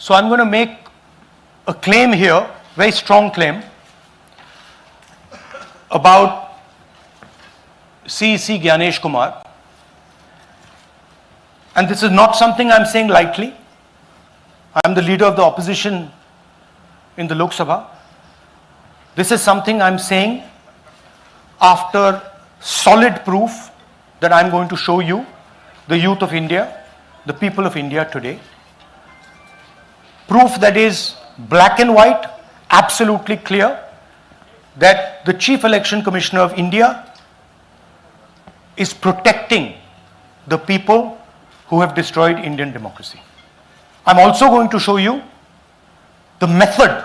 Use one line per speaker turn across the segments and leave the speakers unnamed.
So I'm going to make a claim here, very strong claim, about CEC Gyanesh Kumar. And this is not something I'm saying lightly. I'm the leader of the opposition in the Lok Sabha. This is something I'm saying after solid proof that I'm going to show you, the youth of India, the people of India today. Proof that is black and white, absolutely clear, that the Chief Election Commissioner of India is protecting the people who have destroyed Indian democracy. I'm also going to show you the method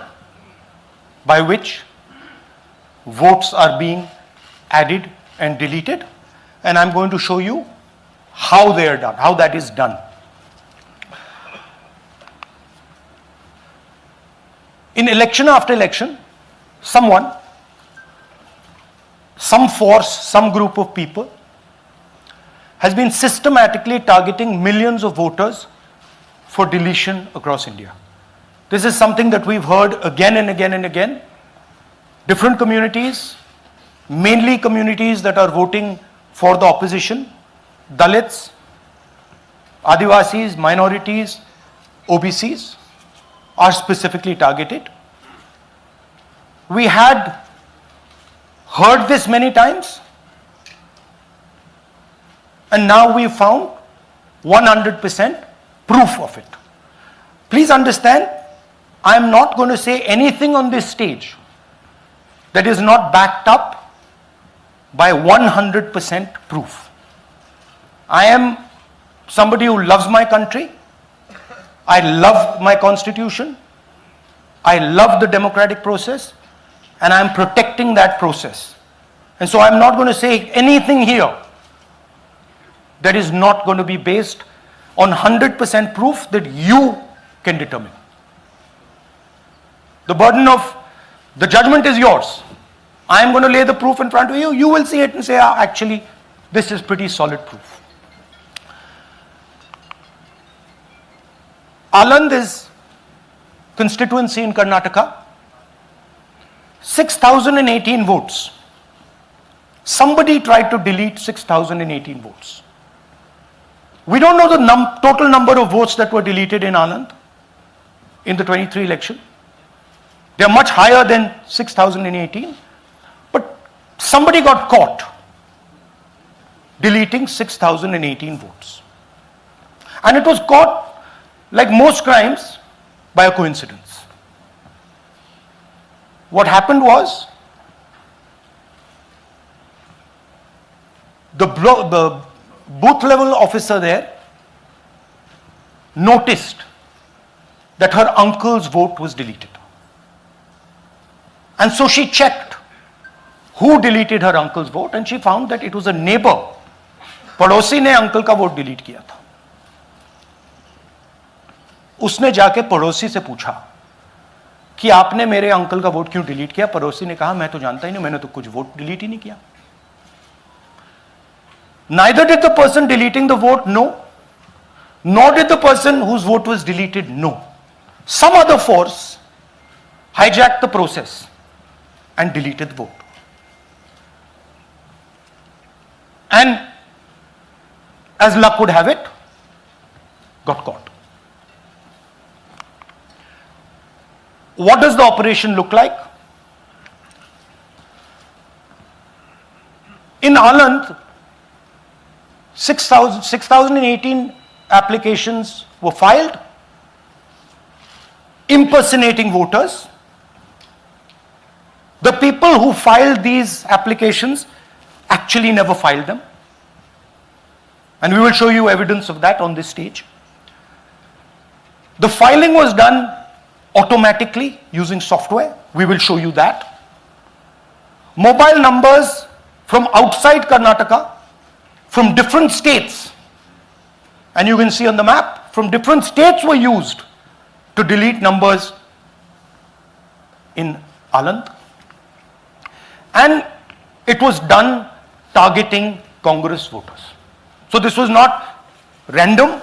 by which votes are being added and deleted, and I'm going to show you how they are done, how that is done. In election after election, someone, some force, some group of people has been systematically targeting millions of voters for deletion across India. This is something that we've heard again and again and again. Different communities, mainly communities that are voting for the opposition, Dalits, Adivasis, minorities, OBCs, are specifically targeted. We had heard this many times, and now we found 100% proof of it. Please understand, I am not going to say anything on this stage that is not backed up by 100% proof. I am somebody who loves my country. I love my constitution. I love the democratic process, and I am protecting that process. And so I'm not going to say anything here that is not going to be based on 100% proof that you can determine. The burden of the judgment is yours. I am going to lay the proof in front of you. You will see it and say, actually, this is pretty solid proof. Aland is constituency in Karnataka. 6,018 votes. Somebody tried to delete 6,018 votes. We don't know the total number of votes that were deleted in Aland in the 23 election. They are much higher than 6,018. But somebody got caught deleting 6,018 votes. And it was caught, like most crimes, by a coincidence. What happened was, the booth level officer there noticed that her uncle's vote was deleted. And so she checked who deleted her uncle's vote, and she found that it was a neighbor. पड़ोसी ने uncle का vote delete किया था. उसने जाके पड़ोसी से पूछा कि आपने मेरे अंकल का वोट क्यों डिलीट किया. पड़ोसी ने कहा, मैं तो जानता ही नहीं, मैंने तो कुछ वोट डिलीट ही नहीं किया. Neither did the person deleting the vote know, nor did the person whose vote was deleted know. Some other force hijacked the process and deleted the vote. And as luck would have it, got caught. What does the operation look like? In Aland, 6,018 applications were filed, impersonating voters. The people who filed these applications actually never filed them. And we will show you evidence of that on this stage. The filing was done automatically using software. We will show you that. Mobile numbers from outside Karnataka, from different states, and you can see on the map, from different states were used to delete numbers in Aland. And it was done targeting Congress voters. So this was not random.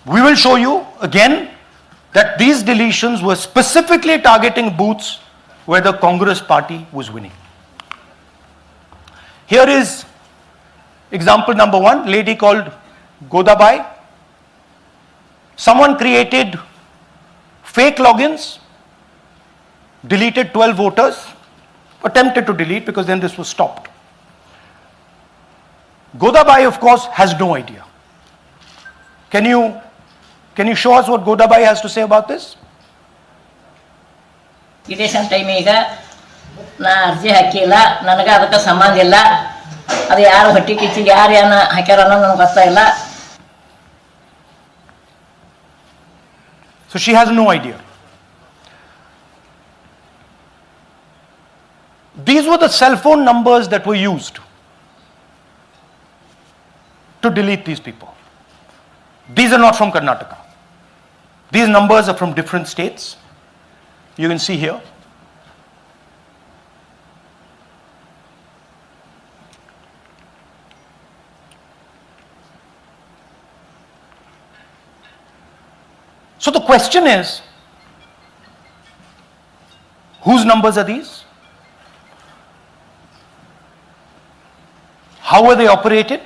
We will show you again that these deletions were specifically targeting booths where the Congress party was winning. Here is example number 1, lady called Godabai. Someone created fake logins, deleted 12 voters, attempted to delete because then this was stopped. Godabai, of course, has no idea. Can you show us what Godabai has to say about this?
Election time ಈಗ ನಾ ಅರ್ಜಿ ಹಾಕಿಲ್ಲ, ನನಗೆ ಅದಕ್ಕೆ ಸಂಬಂಧ ಇಲ್ಲ, ಅದು ಯಾರು ಹೊಟ್ಟಿ ಕಿಚ್ಚಿಗೆ ಯಾರು ಏನು ಹಾಕ್ಯಾರ ಅನ್ನೋದು ನನಗೆ ಗೊತ್ತಾಗಿಲ್ಲ.
So she has no idea. These were the cell phone numbers that were used to delete these people. These are not from Karnataka. These numbers are from different states. You can see here. So the question is, whose numbers are these? How were they operated?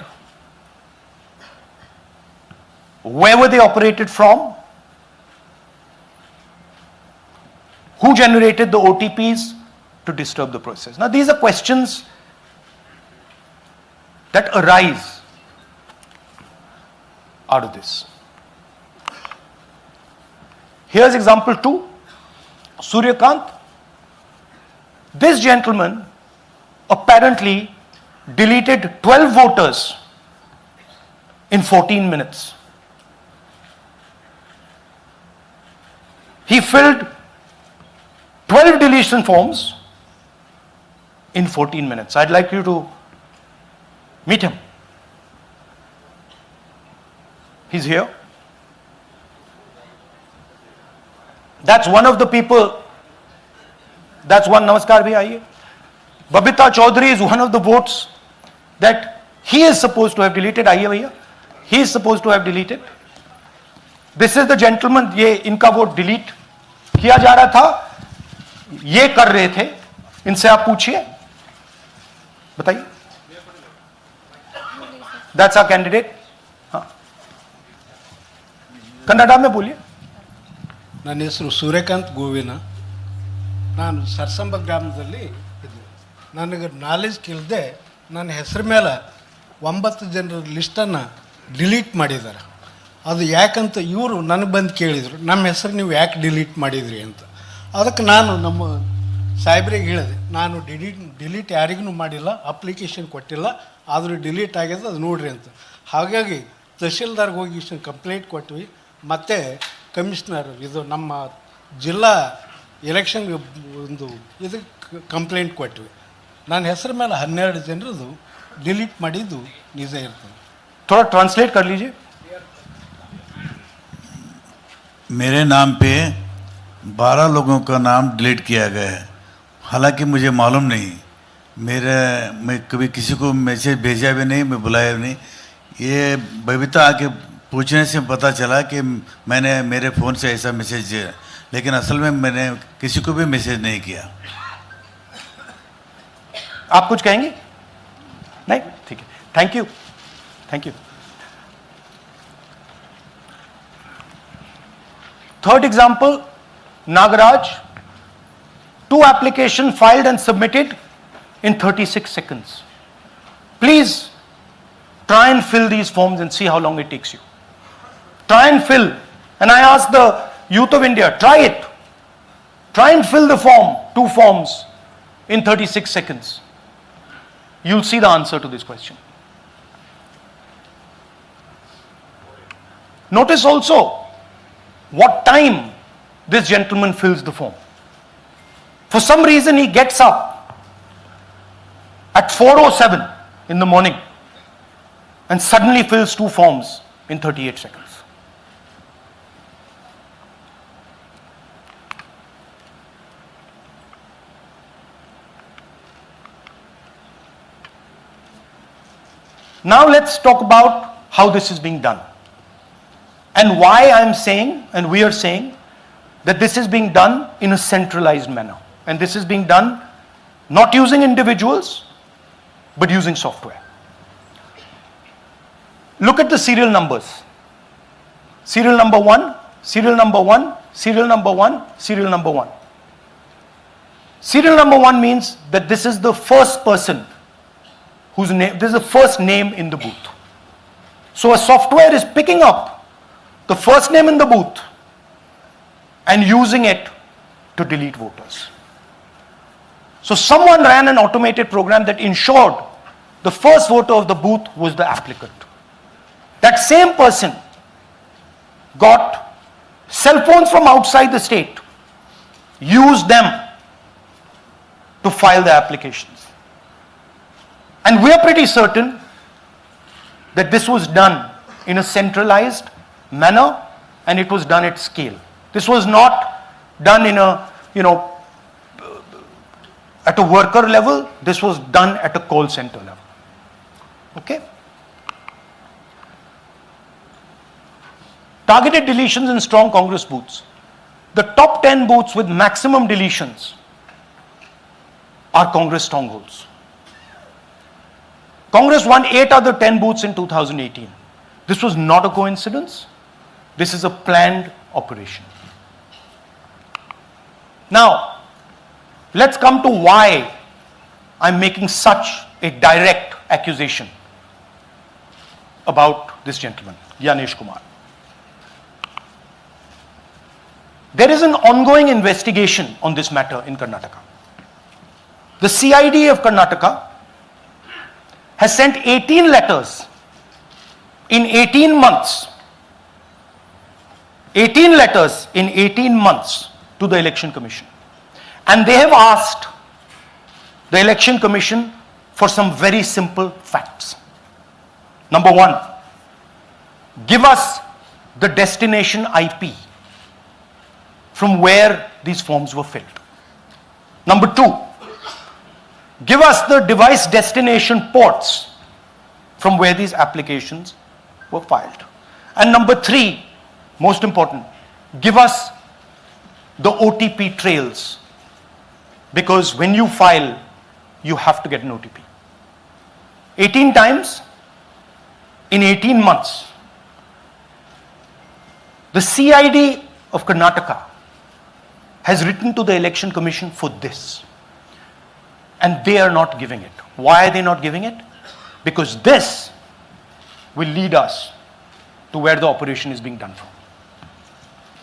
Where were they operated from? Who generated the OTPs to disturb the process? Now these are questions that arise out of this. Here's example 2, Suryakant. This gentleman apparently deleted 12 voters in 14 minutes. He filled 12 deletion forms in 14 minutes. I'd like you to meet him. He's here. That's one of the people. That's one. Namaskar bhi aiye. Babita Chaudhary is one of the votes that he is supposed to have deleted. Aiye bhaiya. He is supposed to have deleted. This is the gentleman. ये इनका vote delete किया जा रहा था, ये कर रहे थे. इनसे आप पूछिए, बताइए. That's our candidate. हाँ, कन्नड़ा में बोलिए.
ನನ್ನ ಹೆಸರು ಸೂರ್ಯಕಾಂತ್ ಗೋವಿನ. ನಾನು ಸರ್ಸಂಬ ಗ್ರಾಮದಲ್ಲಿ ಇದ್ದೆ. ನನಗೆ ನಾಲೆಜ್ ಕೇಳಿದೆ, ನನ್ನ ಹೆಸರು ಮೇಲೆ 9 ಜನರ ಲಿಸ್ಟನ್ನು ಡಿಲೀಟ್ ಮಾಡಿದ್ದಾರೆ. ಅದು ಯಾಕಂತ ಇವರು ನನಗೆ ಬಂದು ಕೇಳಿದರು, ನಮ್ಮ ಹೆಸರು ನೀವು ಯಾಕೆ ಡಿಲೀಟ್ ಮಾಡಿದ್ರಿ ಅಂತ. ಅದಕ್ಕೆ ನಾನು ನಮ್ಮ ಸಾಹೇಬ್ರಿಗೆ ಹೇಳಿದೆ, ನಾನು ಡಿಲೀಟ್ ಯಾರಿಗೂ ಮಾಡಿಲ್ಲ, ಅಪ್ಲಿಕೇಶನ್ ಕೊಟ್ಟಿಲ್ಲ, ಆದರೂ ಡಿಲೀಟ್ ಆಗ್ಯದ, ಅದು ನೋಡ್ರಿ ಅಂತ. ಹಾಗಾಗಿ ತಹಶೀಲ್ದಾರ್ಗೆ ಹೋಗಿ ಇಷ್ಟು ಕಂಪ್ಲೇಂಟ್ ಕೊಟ್ವಿ. ಮತ್ತು ಕಮಿಷ್ನರ್ ಇದು ನಮ್ಮ ಜಿಲ್ಲಾ ಎಲೆಕ್ಷನ್ಗೆ ಒಂದು ಇದಕ್ಕೆ ಕಂಪ್ಲೇಂಟ್ ಕೊಟ್ವಿ. ನನ್ನ ಹೆಸರು ಮೇಲೆ 12 ಜನರದು ಡಿಲೀಟ್ ಮಾಡಿದ್ದು ನಿಜ ಇರ್ತದೆ.
थोड़ा ट्रांसलेट कर लीजिए.
मेरे नाम पे 12 लोगों का नाम डिलीट किया गया है. हालांकि मुझे मालूम नहीं, मैं कभी किसी को मैसेज भेजा भी नहीं, मैं बुलाया भी नहीं. ये बबीता आके पूछने से पता चला कि मैंने मेरे फ़ोन से ऐसा मैसेज दिया, लेकिन असल में मैंने किसी को भी मैसेज नहीं किया.
आप कुछ कहेंगे? नहीं, ठीक है. Thank you. Thank you. Third example, Nagaraj. 2 applications filed and submitted in 36 seconds. Please try and fill these forms and see how long it takes you. Try and fill. And I ask the youth of India, try it. Try and fill the form, 2 forms in 36 seconds. You'll see the answer to this question. Notice also what time this gentleman fills the form. For some reason he gets up at 4:07 in the morning and suddenly fills 2 forms in 38 seconds. Now let's talk about how this is being done and why I'm saying and we are saying that this is being done in a centralized manner. And this is being done not using individuals, but using software. Look at the serial numbers. Serial number 1, serial number 1, serial number 1, serial number 1. Serial number 1 means that this is the first person whose name, this is the first name in the booth. So a software is picking up the first name in the booth and using it to delete voters. So someone ran an automated program that ensured the first voter of the booth was the applicant. That same person got cell phones from outside the state, used them to file the applications. And we are pretty certain that this was done in a centralized manner and it was done at scale. This was not done in a, at a worker level. This was done at a call center level. Okay? Targeted deletions in strong Congress booths. The top 10 booths with maximum deletions are Congress strongholds. Congress won 8 other 10 booths in 2018. This was not a coincidence. This is a planned operation. Now, let's come to why I'm making such a direct accusation about this gentleman, Gyanesh Kumar. There is an ongoing investigation on this matter in Karnataka. The CID of Karnataka has sent 18 letters in 18 months. 18 letters in 18 months to the Election Commission. And they have asked the Election Commission for some very simple facts. Number 1, give us the destination IP from where these forms were filled. Number 2, give us the device destination ports from where these applications were filed. And number 3, most important, give us the OTP trails, because when you file, you have to get an OTP. 18 times in 18 months. The CID of Karnataka has written to the Election Commission for this. And they are not giving it. Why are they not giving it? Because this will lead us to where the operation is being done from.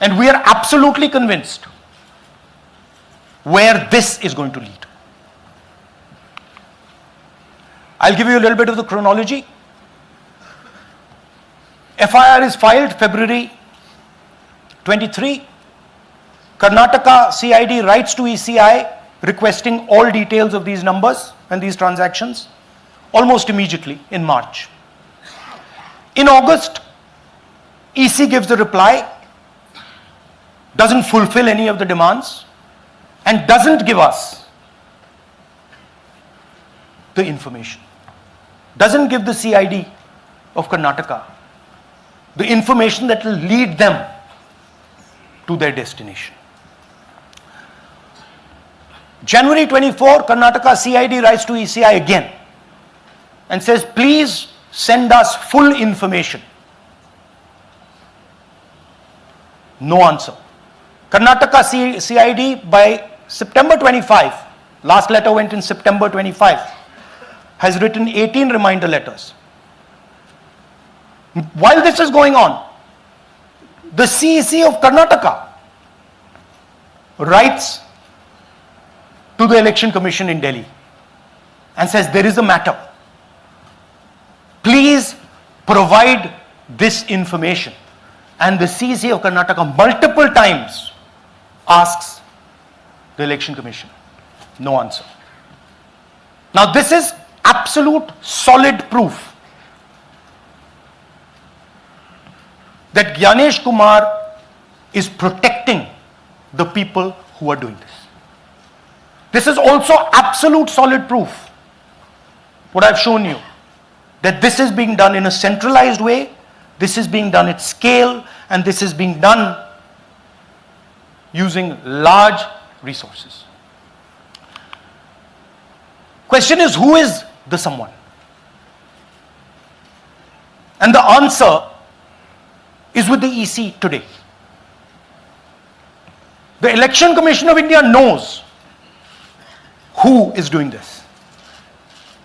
And we are absolutely convinced where this is going to lead. I'll give you a little bit of the chronology. FIR is filed February 23. Karnataka CID writes to ECI requesting all details of these numbers and these transactions almost immediately in March. In August, EC gives a reply, doesn't fulfill any of the demands, and doesn't give us the information. Doesn't give the CID of Karnataka the information that will lead them to their destination. January 24, Karnataka CID writes to ECI again and says, please send us full information. No answer. Karnataka CID by September 25, last letter went in September 25, has written 18 reminder letters. While this is going on, the CEC of Karnataka writes to the Election Commission in Delhi and says, there is a matter. Please provide this information. And the CEC of Karnataka multiple times asks the Election Commission. No answer. Now this is absolute solid proof that Gyanesh Kumar is protecting the people who are doing this. This is also absolute solid proof, what I've shown you, that this is being done in a centralized way, this is being done at scale, and this is being done using large resources. Question is, who is the someone? And the answer is with the EC today. The Election Commission of India knows who is doing this.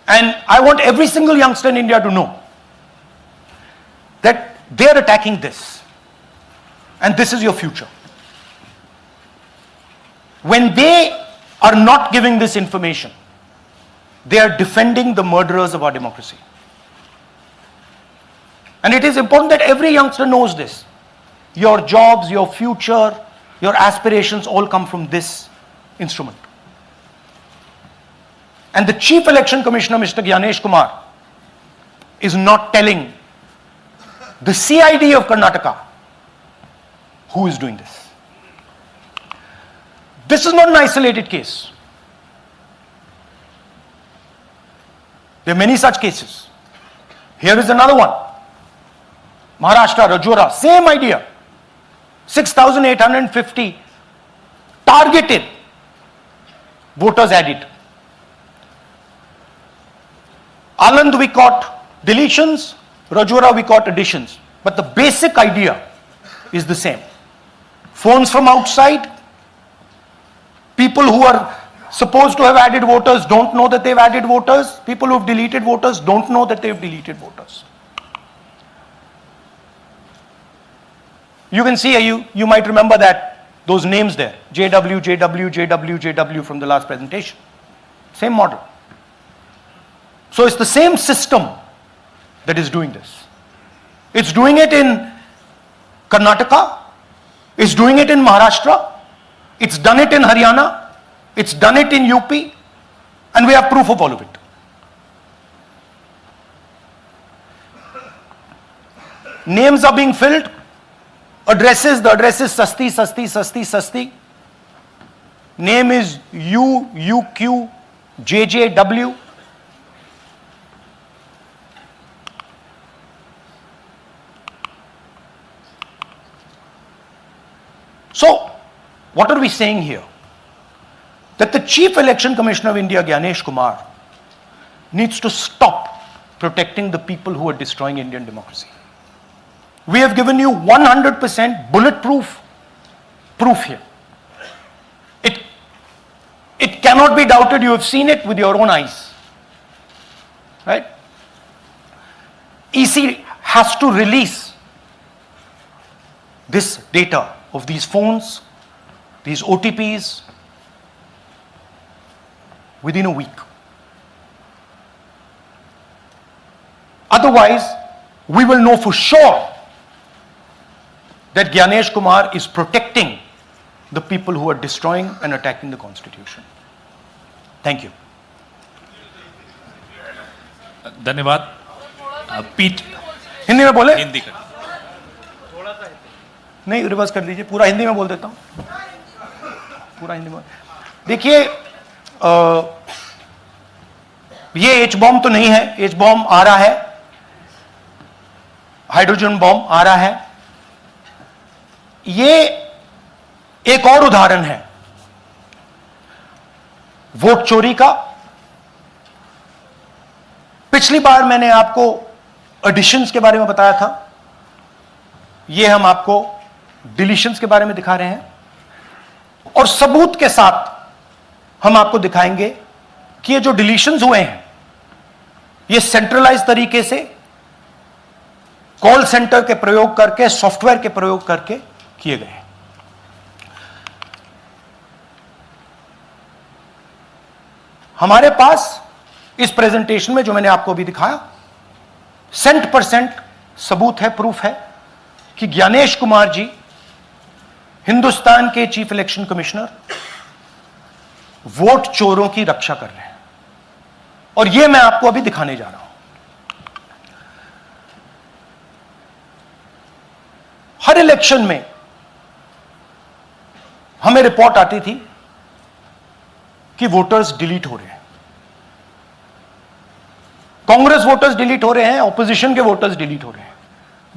And I want every single youngster in India to know that they are attacking this. And this is your future. When they are not giving this information, they are defending the murderers of our democracy. And it is important that every youngster knows this. Your jobs, your future, your aspirations all come from this instrument. And the Chief Election Commissioner, Mr. Gyanesh Kumar, is not telling the CID of Karnataka who is doing this. This is not an isolated case. There are many such cases. Here is another one. Maharashtra, Rajora, same idea. 6,850 targeted voters added. Anand we caught deletions, Rajora we caught additions. But the basic idea is the same. Phones from outside, people who are supposed to have added voters don't know that they've added voters, people who have deleted voters don't know that they've deleted voters. You can see, you might remember that, those names there, JW, JW, JW, JW from the last presentation. Same model. So it's the same system that is doing this. It's doing it in Karnataka, it's doing it in Maharashtra, it's done it in Haryana, it's done it in UP, and we have proof of all of it. Names are being filled, addresses, the address is Sasti, Sasti, Sasti, Sasti. Name is UQ, JJW. So, what are we saying here? That the Chief Election Commissioner of India, Gyanesh Kumar, needs to stop protecting the people who are destroying Indian democracy. We have given you 100% bulletproof proof here. It cannot be doubted. You have seen it with your own eyes. Right? EC has to release this data of these phones, these OTPs, within a week. Otherwise, we will know for sure that Gyanesh Kumar is protecting the people who are destroying and attacking the constitution. Thank you.
धन्यवाद पीठ
हिंदी में बोले?
हिंदी का
नहीं, reverse कर दीजिए, पूरा हिंदी में बोल देता हूं, पूरा हिंदी में। देखिए, ये एच बॉम्ब तो नहीं है, एच बॉम्ब आ रहा है, हाइड्रोजन बॉम्ब आ रहा है। ये एक और उदाहरण है वोट चोरी का। पिछली बार मैंने आपको एडिशंस के बारे में बताया था, ये हम आपको डिलीशंस के बारे में दिखा रहे हैं, और सबूत के साथ हम आपको दिखाएंगे कि ये जो डिलीशंस हुए हैं ये सेंट्रलाइज तरीके से कॉल सेंटर के प्रयोग करके, सॉफ्टवेयर के प्रयोग करके किए गए हैं। हमारे पास इस प्रेजेंटेशन में जो मैंने आपको अभी दिखाया 100% सबूत है, प्रूफ है कि ज्ञानेश कुमार जी हिंदुस्तान के चीफ इलेक्शन कमिश्नर वोट चोरों की रक्षा कर रहे हैं, और यह मैं आपको अभी दिखाने जा रहा हूं। हर इलेक्शन में हमें रिपोर्ट आती थी कि वोटर्स डिलीट हो रहे हैं, कांग्रेस वोटर्स डिलीट हो रहे हैं, ऑपोजिशन के वोटर्स डिलीट हो रहे हैं,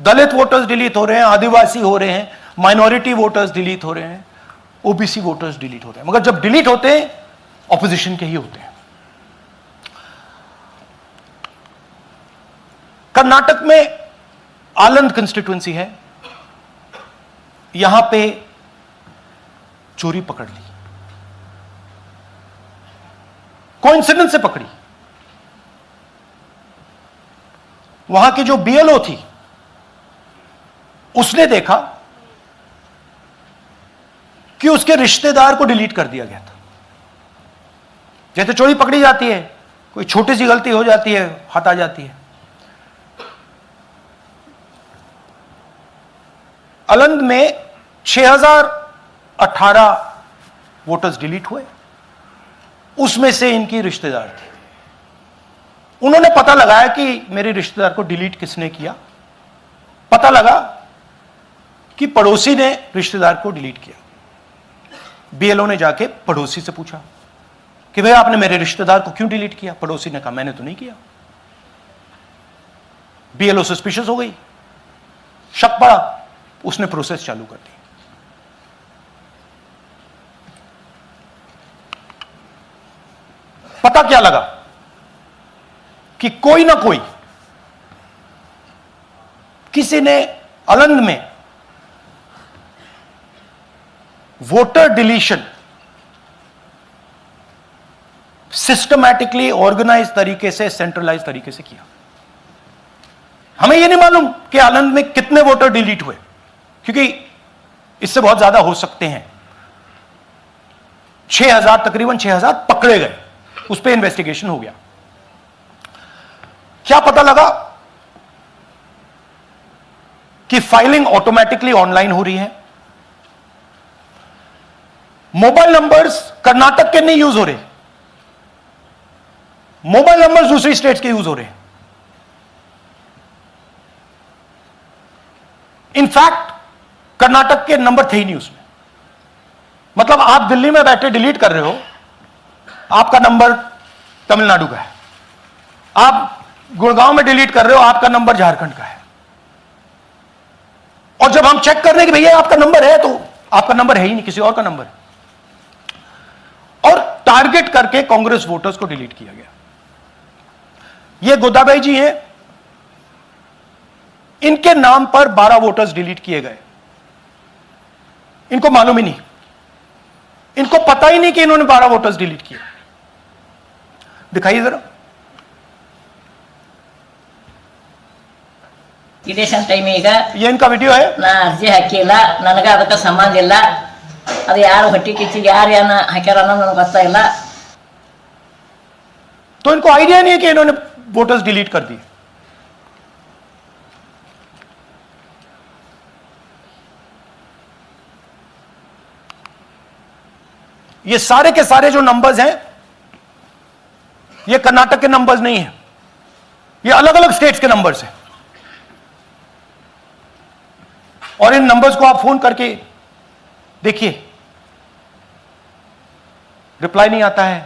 दलित वोटर्स डिलीट हो रहे हैं, आदिवासी हो रहे हैं, माइनॉरिटी वोटर्स डिलीट हो रहे हैं, ओबीसी वोटर्स डिलीट होते हैं, मगर जब डिलीट होते हैं ऑपोजिशन के ही होते हैं। कर्नाटक में आलंद कंस्टिट्यूएंसी है, यहां पे चोरी पकड़ ली, कोइंसिडेंस से पकड़ी। वहां की जो बीएलओ थी उसने देखा कि उसके रिश्तेदार को डिलीट कर दिया गया था। जैसे चोरी पकड़ी जाती है, कोई छोटी सी गलती हो जाती है, हाथ आ जाती है। अलंद में 6018 वोटर्स डिलीट हुए, उसमें से इनकी रिश्तेदार थे। उन्होंने पता लगाया कि मेरे रिश्तेदार को डिलीट किसने किया। पता लगा कि पड़ोसी ने रिश्तेदार को डिलीट किया। बीएलओ ने जाके पड़ोसी से पूछा कि भैया आपने मेरे रिश्तेदार को क्यों डिलीट किया? पड़ोसी ने कहा मैंने तो नहीं किया। बीएलओ सस्पिशियस हो गई, शक पड़ा, उसने प्रोसेस चालू कर दी। पता क्या लगा कि कोई ना कोई, किसी ने अलंद में वोटर डिलीशन सिस्टमैटिकली ऑर्गेनाइज तरीके से, सेंट्रलाइज तरीके से किया। हमें यह नहीं मालूम कि आलंद में कितने वोटर डिलीट हुए, क्योंकि इससे बहुत ज्यादा हो सकते हैं। 6000, तकरीबन 6000 पकड़े गए, उस पर इन्वेस्टिगेशन हो गया। क्या पता लगा कि फाइलिंग ऑटोमेटिकली ऑनलाइन हो रही है। मोबाइल नंबर्स कर्नाटक के नहीं यूज हो रहे, मोबाइल नंबर्स दूसरी स्टेट्स के यूज हो रहे हैं। इनफैक्ट कर्नाटक के नंबर थे ही नहीं उसमें। मतलब आप दिल्ली में बैठे डिलीट कर रहे हो, आपका नंबर तमिलनाडु का है। आप गुड़गांव में डिलीट कर रहे हो, आपका नंबर झारखंड का है। और जब हम चेक कर रहे हैं कि भैया आपका नंबर है, तो आपका नंबर है ही नहीं, किसी और का नंबर है। और टारगेट करके कांग्रेस वोटर्स को डिलीट किया गया। ये गोदाबाई जी हैं, इनके नाम पर 12 वोटर्स डिलीट किए गए। इनको मालूम ही नहीं, इनको पता ही नहीं कि इन्होंने 12 वोटर्स डिलीट किए। दिखाइए जरा।
ಇಲೆಕ್ಷನ್ ಟೈಮ್ ಈಗ
ये इनका वीडियो है।
ನಾ ಅರ್ಜಿ ಹಾಕಿಲ್ಲ, ನನಗೆ ಅದಕ್ಕೆ ಸಂಬಂಧ ಇಲ್ಲ। ಅದು ಯಾರು ಹೊಟ್ಟಿ ಕಿಚ್ಚಿಗೆ ಯಾರು ಏನ ಹಾಕ್ಯಾರ ಅನ್ನೋದು ನನಗೆ ಗೊತ್ತಾಗಿಲ್ಲ।
तो इनको आइडिया नहीं है कि इन्होंने वोटर्स डिलीट कर दिए। ये सारे के सारे जो नंबर्स हैं, ये कर्नाटक के नंबर्स नहीं हैं, ये अलग अलग स्टेट्स के नंबर्स हैं। और इन नंबर्स को आप फोन करके देखिए, रिप्लाई नहीं आता है।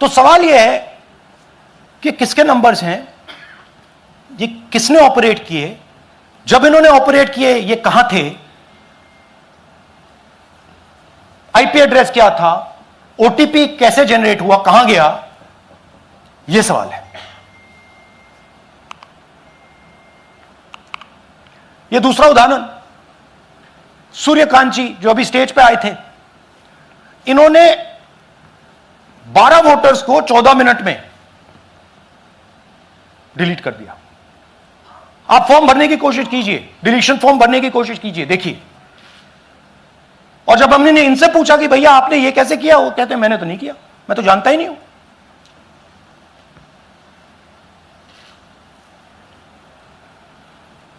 तो सवाल यह है कि किसके नंबर्स हैं, ये किसने ऑपरेट किए, जब इन्होंने ऑपरेट किए ये कहां थे, आईपी एड्रेस क्या था, ओटीपी कैसे जनरेट हुआ, कहां गया, यह सवाल है। यह दूसरा उदाहरण, सूर्यकांत जी जो अभी स्टेज पे आए थे, इन्होंने 12 वोटर्स को 14 मिनट में डिलीट कर दिया। आप फॉर्म भरने की कोशिश कीजिए, डिलीशन फॉर्म भरने की कोशिश कीजिए, देखिए। और जब हमने इनसे पूछा कि भैया आपने ये कैसे किया, वो कहते हैं मैंने तो नहीं किया, मैं तो जानता ही नहीं हूं।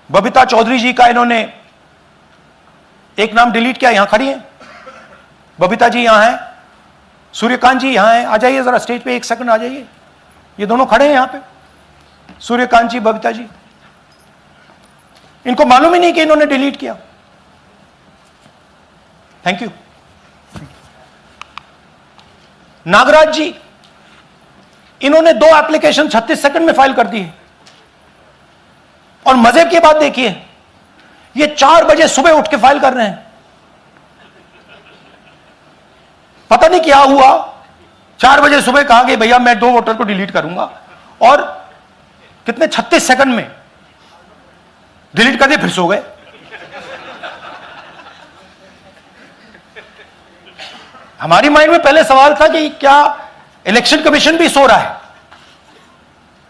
बबीता चौधरी जी का इन्होंने एक नाम डिलीट किया, यहां खड़ी हैं बबीता जी, यहां हैं, सूर्यकांत जी यहां हैं, आ जाइए जरा स्टेज पे, एक सेकंड आ जाइए। ये दोनों खड़े हैं यहां पे, सूर्यकांत जी, बबीता जी। इनको मालूम ही नहीं कि इन्होंने डिलीट किया। Thank you. नागराज जी, इन्होंने 2 एप्लीकेशन 36 सेकंड में फाइल कर दी है, और मजे की बात देखिए, ये 4 बजे सुबह उठ के फाइल कर रहे हैं। पता नहीं क्या हुआ, 4 बजे सुबह कहा कि भैया मैं 2 वोटर को डिलीट करूंगा, और कितने 36 सेकंड में डिलीट कर दिए, फिर सो गए। हमारी माइंड में पहले सवाल था कि क्या इलेक्शन कमीशन भी सो रहा है,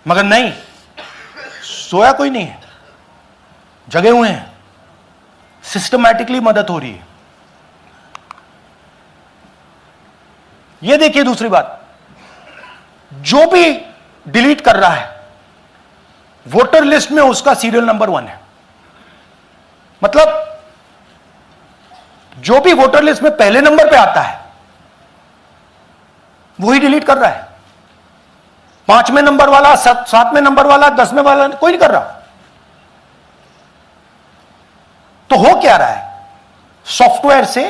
मगर नहीं, सोया कोई नहीं है, जगे हुए हैं, सिस्टमैटिकली मदद हो रही है। यह देखिए दूसरी बात, जो भी डिलीट कर रहा है वोटर लिस्ट में उसका सीरियल नंबर 1 है। मतलब जो भी वोटर लिस्ट में पहले नंबर पे आता है वही डिलीट कर रहा है। 5वें नंबर वाला, 7वें नंबर वाला, 10वें वाला कोई नहीं कर रहा। तो हो क्या रहा है, सॉफ्टवेयर से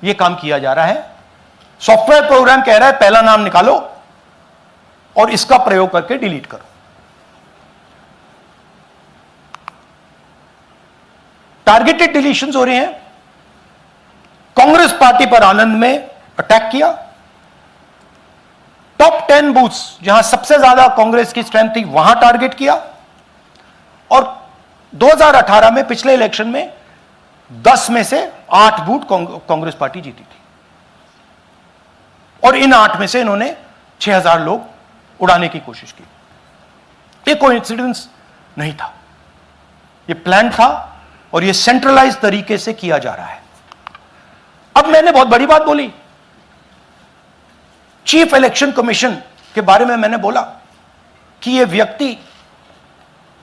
यह काम किया जा रहा है। सॉफ्टवेयर प्रोग्राम कह रहा है पहला नाम निकालो और इसका प्रयोग करके डिलीट करो। टारगेटेड डिलीशंस हो रहे हैं। कांग्रेस पार्टी पर आनंद में अटैक किया। टॉप 10 बूथ्स जहां सबसे ज्यादा कांग्रेस की स्ट्रेंथ थी वहां टारगेट किया, और 2018 में पिछले इलेक्शन में 10 में से 8 बूथ कांग्रेस पार्टी जीती थी, और इन 8 में से इन्होंने 6000 लोग उड़ाने की कोशिश की। ये कोइंसिडेंस नहीं था, ये प्लान था, और ये सेंट्रलाइज तरीके से किया जा रहा है। अब मैंने बहुत बड़ी बात बोली, चीफ इलेक्शन कमीशन के बारे में मैंने बोला कि यह व्यक्ति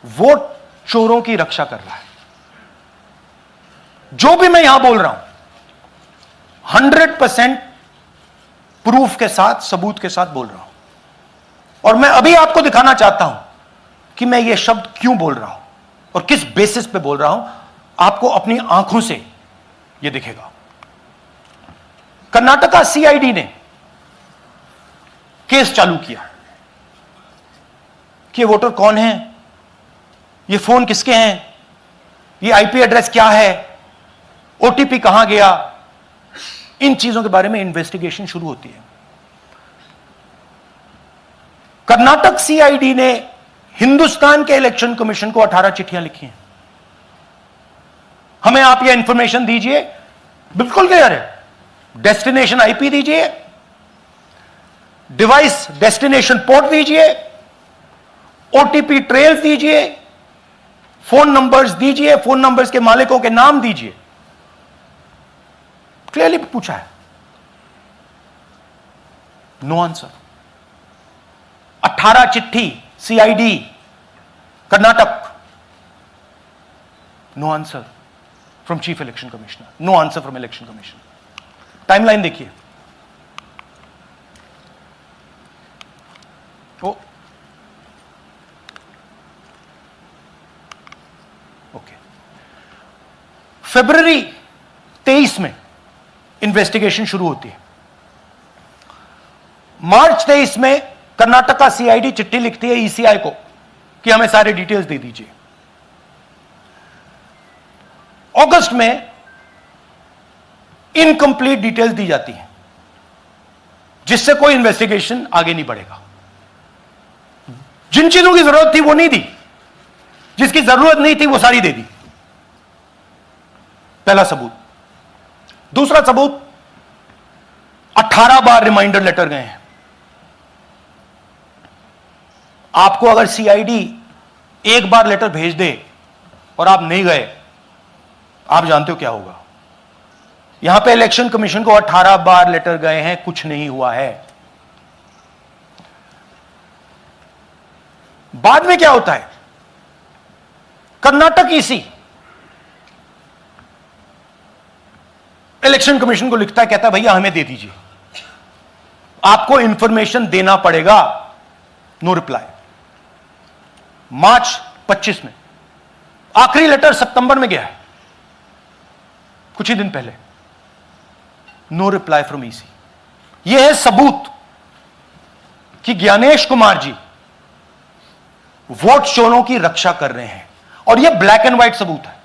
वोट चोरों की रक्षा कर रहा है। जो भी मैं यहां बोल रहा हूं 100% प्रूफ के साथ, सबूत के साथ बोल रहा हूं, और मैं अभी आपको दिखाना चाहता हूं कि मैं ये शब्द क्यों बोल रहा हूं और किस बेसिस पे बोल रहा हूं। आपको अपनी आंखों से यह दिखेगा। कर्नाटका सीआईडी ने केस चालू किया कि ये वोटर कौन है, ये फोन किसके हैं, ये आईपी एड्रेस क्या है, ओटीपी कहां गया, इन चीजों के बारे में इन्वेस्टिगेशन शुरू होती है। कर्नाटक सीआईडी ने हिंदुस्तान के इलेक्शन कमीशन को 18 चिट्ठियां लिखी हैं। हमें आप ये इंफॉर्मेशन दीजिए, बिल्कुल क्लियर है, डेस्टिनेशन आईपी दीजिए, डिवाइस डेस्टिनेशन पोर्ट दीजिए, ओटीपी ट्रेल्स दीजिए, फोन नंबर्स दीजिए, फोन नंबर्स के मालिकों के नाम दीजिए। क्लियरली पूछा है, नो आंसर। 18 चिट्ठी CID Karnataka, no answer from chief election commissioner, no answer from election commission. Timeline देखिए, ओके, फरवरी 23 में इन्वेस्टिगेशन शुरू होती है। मार्च 23 में कर्नाटका सीआईडी चिट्ठी लिखती है ईसीआई को कि हमें सारे डिटेल्स दे दीजिए। अगस्त में इनकंप्लीट डिटेल्स दी जाती हैं, जिससे कोई इन्वेस्टिगेशन आगे नहीं बढ़ेगा। जिन चीजों की जरूरत थी वो नहीं दी, जिसकी जरूरत नहीं थी वो सारी दे दी। पहला सबूत। दूसरा सबूत, 18 बार रिमाइंडर लेटर गए हैं। आपको अगर सीआईडी एक बार लेटर भेज दे और आप नहीं गए, आप जानते हो क्या होगा। यहां पे इलेक्शन कमीशन को 18 बार लेटर गए हैं, कुछ नहीं हुआ है। बाद में क्या होता है, कर्नाटक ईसी इलेक्शन कमीशन को लिखता है, कहता है भैया हमें दे दीजिए, आपको इंफॉर्मेशन देना पड़ेगा। No reply. मार्च 25 में, आखिरी लेटर सितंबर में गया है, कुछ ही दिन पहले, नो रिप्लाई फ्रॉम ईसी। यह है सबूत कि ज्ञानेश कुमार जी वोट चोरों की रक्षा कर रहे हैं, और यह ब्लैक एंड व्हाइट सबूत है,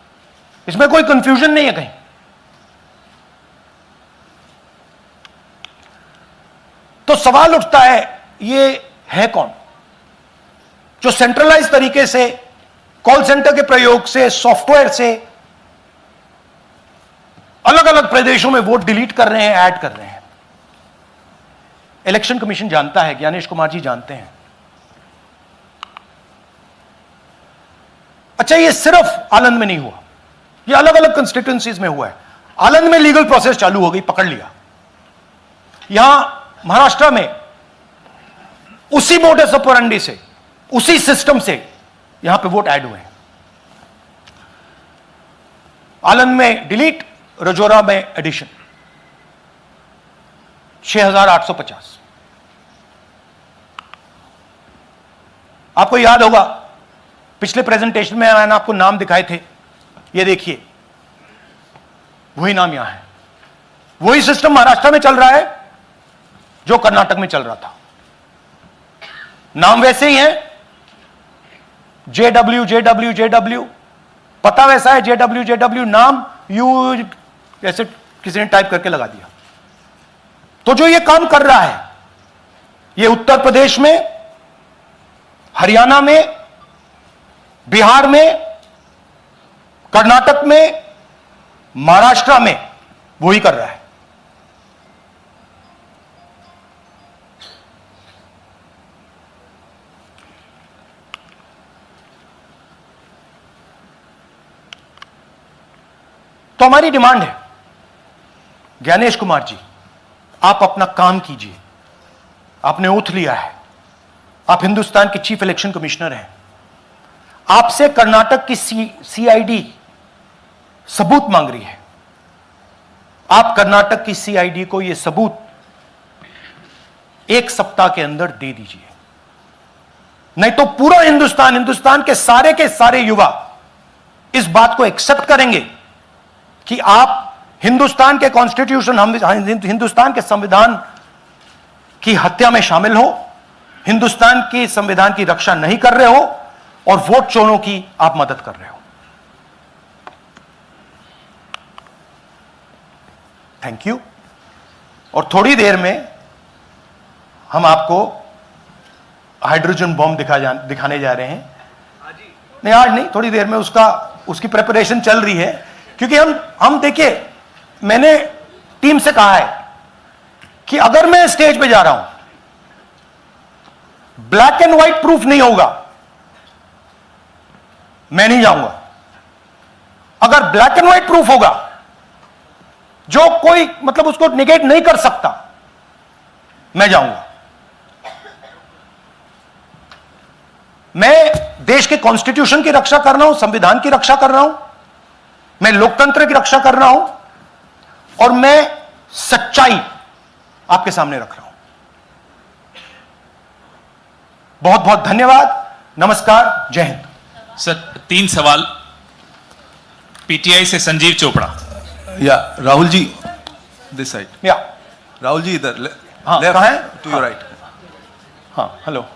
इसमें कोई कंफ्यूजन नहीं है कहीं। तो सवाल उठता है, ये है कौन जो सेंट्रलाइज तरीके से कॉल सेंटर के प्रयोग से, सॉफ्टवेयर से अलग अलग प्रदेशों में वोट डिलीट कर रहे हैं, ऐड कर रहे हैं? इलेक्शन कमीशन जानता है, ज्ञानेश कुमार जी जानते हैं। अच्छा, ये सिर्फ आनंद में नहीं हुआ, ये अलग अलग कंस्टिट्यूएंसीज में हुआ है। आनंद में लीगल प्रोसेस चालू हो गई, पकड़ लिया। यहां महाराष्ट्र में उसी मोडस ऑपरेंडी से, उसी सिस्टम से यहां पे वोट ऐड हुए हैं। आनंद में डिलीट, रजौरा में एडिशन, 6850। आपको याद होगा पिछले प्रेजेंटेशन में मैंने आपको नाम दिखाए थे, ये देखिए वही नाम यहां है। वही सिस्टम महाराष्ट्र में चल रहा है जो कर्नाटक में चल रहा था। नाम वैसे ही है, जेडब्ल्यू जेडब्ल्यू जेडब्ल्यू, पता वैसा है, जेडब्ल्यू जेडब्ल्यू, नाम यू ऐसे किसी ने टाइप करके लगा दिया। तो जो ये काम कर रहा है, ये उत्तर प्रदेश में, हरियाणा में, बिहार में, कर्नाटक में, महाराष्ट्र में वही कर रहा है। तो हमारी डिमांड है, ज्ञानेश कुमार जी, आप अपना काम कीजिए। आपने ओथ लिया है, आप हिंदुस्तान के चीफ इलेक्शन कमिश्नर हैं। आपसे कर्नाटक की सीआईडी सबूत मांग रही है। आप कर्नाटक की सीआईडी को यह सबूत 1 सप्ताह के अंदर दे दीजिए, नहीं तो पूरा हिंदुस्तान के सारे युवा इस बात को एक्सेप्ट करेंगे कि आप हिंदुस्तान के कॉन्स्टिट्यूशन, हिंदुस्तान के संविधान की हत्या में शामिल हो, हिंदुस्तान के संविधान की रक्षा नहीं कर रहे हो, और वोट चोरों की आप मदद कर रहे हो। Thank you. और थोड़ी देर में हम आपको हाइड्रोजन बॉम्ब दिखाने जा रहे हैं। नहीं, आज नहीं, थोड़ी देर में उसकी प्रिपरेशन चल रही है, क्योंकि हम देखिए, मैंने टीम से कहा है कि अगर मैं स्टेज पे जा रहा हूं, ब्लैक एंड व्हाइट प्रूफ नहीं होगा, मैं नहीं जाऊंगा। अगर ब्लैक एंड व्हाइट प्रूफ होगा, जो कोई मतलब उसको निगेट नहीं कर सकता, मैं जाऊंगा। मैं देश के कॉन्स्टिट्यूशन की रक्षा कर रहा हूं, संविधान की रक्षा कर रहा हूं, मैं लोकतंत्र की रक्षा कर रहा हूं, और मैं सच्चाई आपके सामने रख रहा हूं। बहुत बहुत धन्यवाद, नमस्कार, जय हिंद।
सर 3 सवाल। पीटीआई से संजीव चोपड़ा।
या राहुल जी, दिस साइड।
या
राहुल जी इधर,
हाँ,
लेफ्ट
कहाँ है?
To your right.
हाँ, हेलो।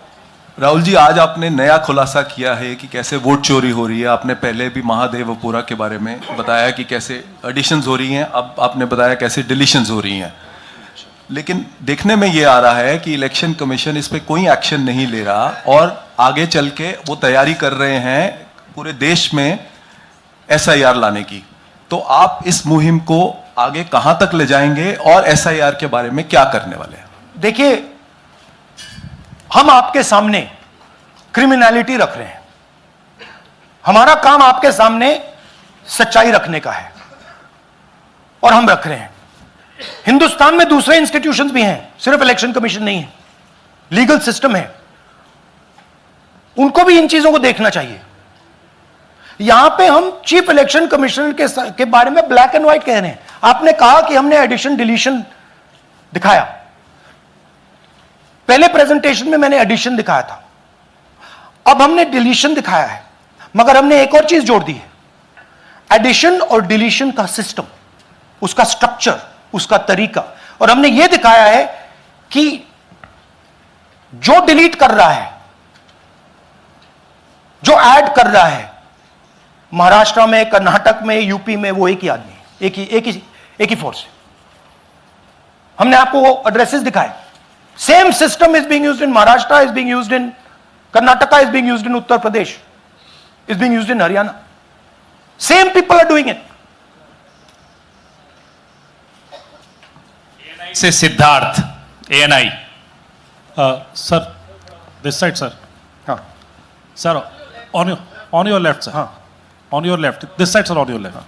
राहुल जी, आज आपने नया खुलासा किया है कि कैसे वोट चोरी हो रही है। आपने पहले भी महादेवपुरा के बारे में बताया कि कैसे एडिशंस हो रही हैं, अब आपने बताया कैसे डिलीशंस हो रही हैं। लेकिन देखने में ये आ रहा है कि इलेक्शन कमीशन इस पे कोई एक्शन नहीं ले रहा, और आगे चल के वो तैयारी कर रहे हैं पूरे देश में एसआईआर लाने की। तो आप इस मुहिम को आगे कहां तक ले जाएंगे, और एसआईआर के बारे में क्या करने वाले हैं?
देखिए, हम आपके सामने क्रिमिनलिटी रख रहे हैं, हमारा काम आपके सामने सच्चाई रखने का है, और हम रख रहे हैं। हिंदुस्तान में दूसरे इंस्टीट्यूशंस भी हैं, सिर्फ इलेक्शन कमीशन नहीं है, लीगल सिस्टम है, उनको भी इन चीजों को देखना चाहिए। यहां पे हम चीफ इलेक्शन कमिश्नर के बारे में ब्लैक एंड व्हाइट कह रहे हैं। आपने कहा कि हमने एडिशन डिलीशन दिखाया, पहले प्रेजेंटेशन में मैंने एडिशन दिखाया था, अब हमने डिलीशन दिखाया है, मगर हमने एक और चीज जोड़ दी है। एडिशन और डिलीशन का सिस्टम, उसका स्ट्रक्चर, उसका तरीका, और हमने यह दिखाया है कि जो डिलीट कर रहा है जो ऐड कर रहा है महाराष्ट्र में, कर्नाटक में, यूपी में, वो एक ही आदमी है, एक ही फोर्स है। हमने आपको वो एड्रेसेस दिखाए। Same system is being used in Maharashtra, is being used in Karnataka, is being used in Uttar Pradesh, is being used in Haryana. Same people are doing it.
से Siddharth, ANI।
Sir, this side, sir.
हाँ
Sir, on your left, sir.
हाँ
On your left. This side, sir, on your left.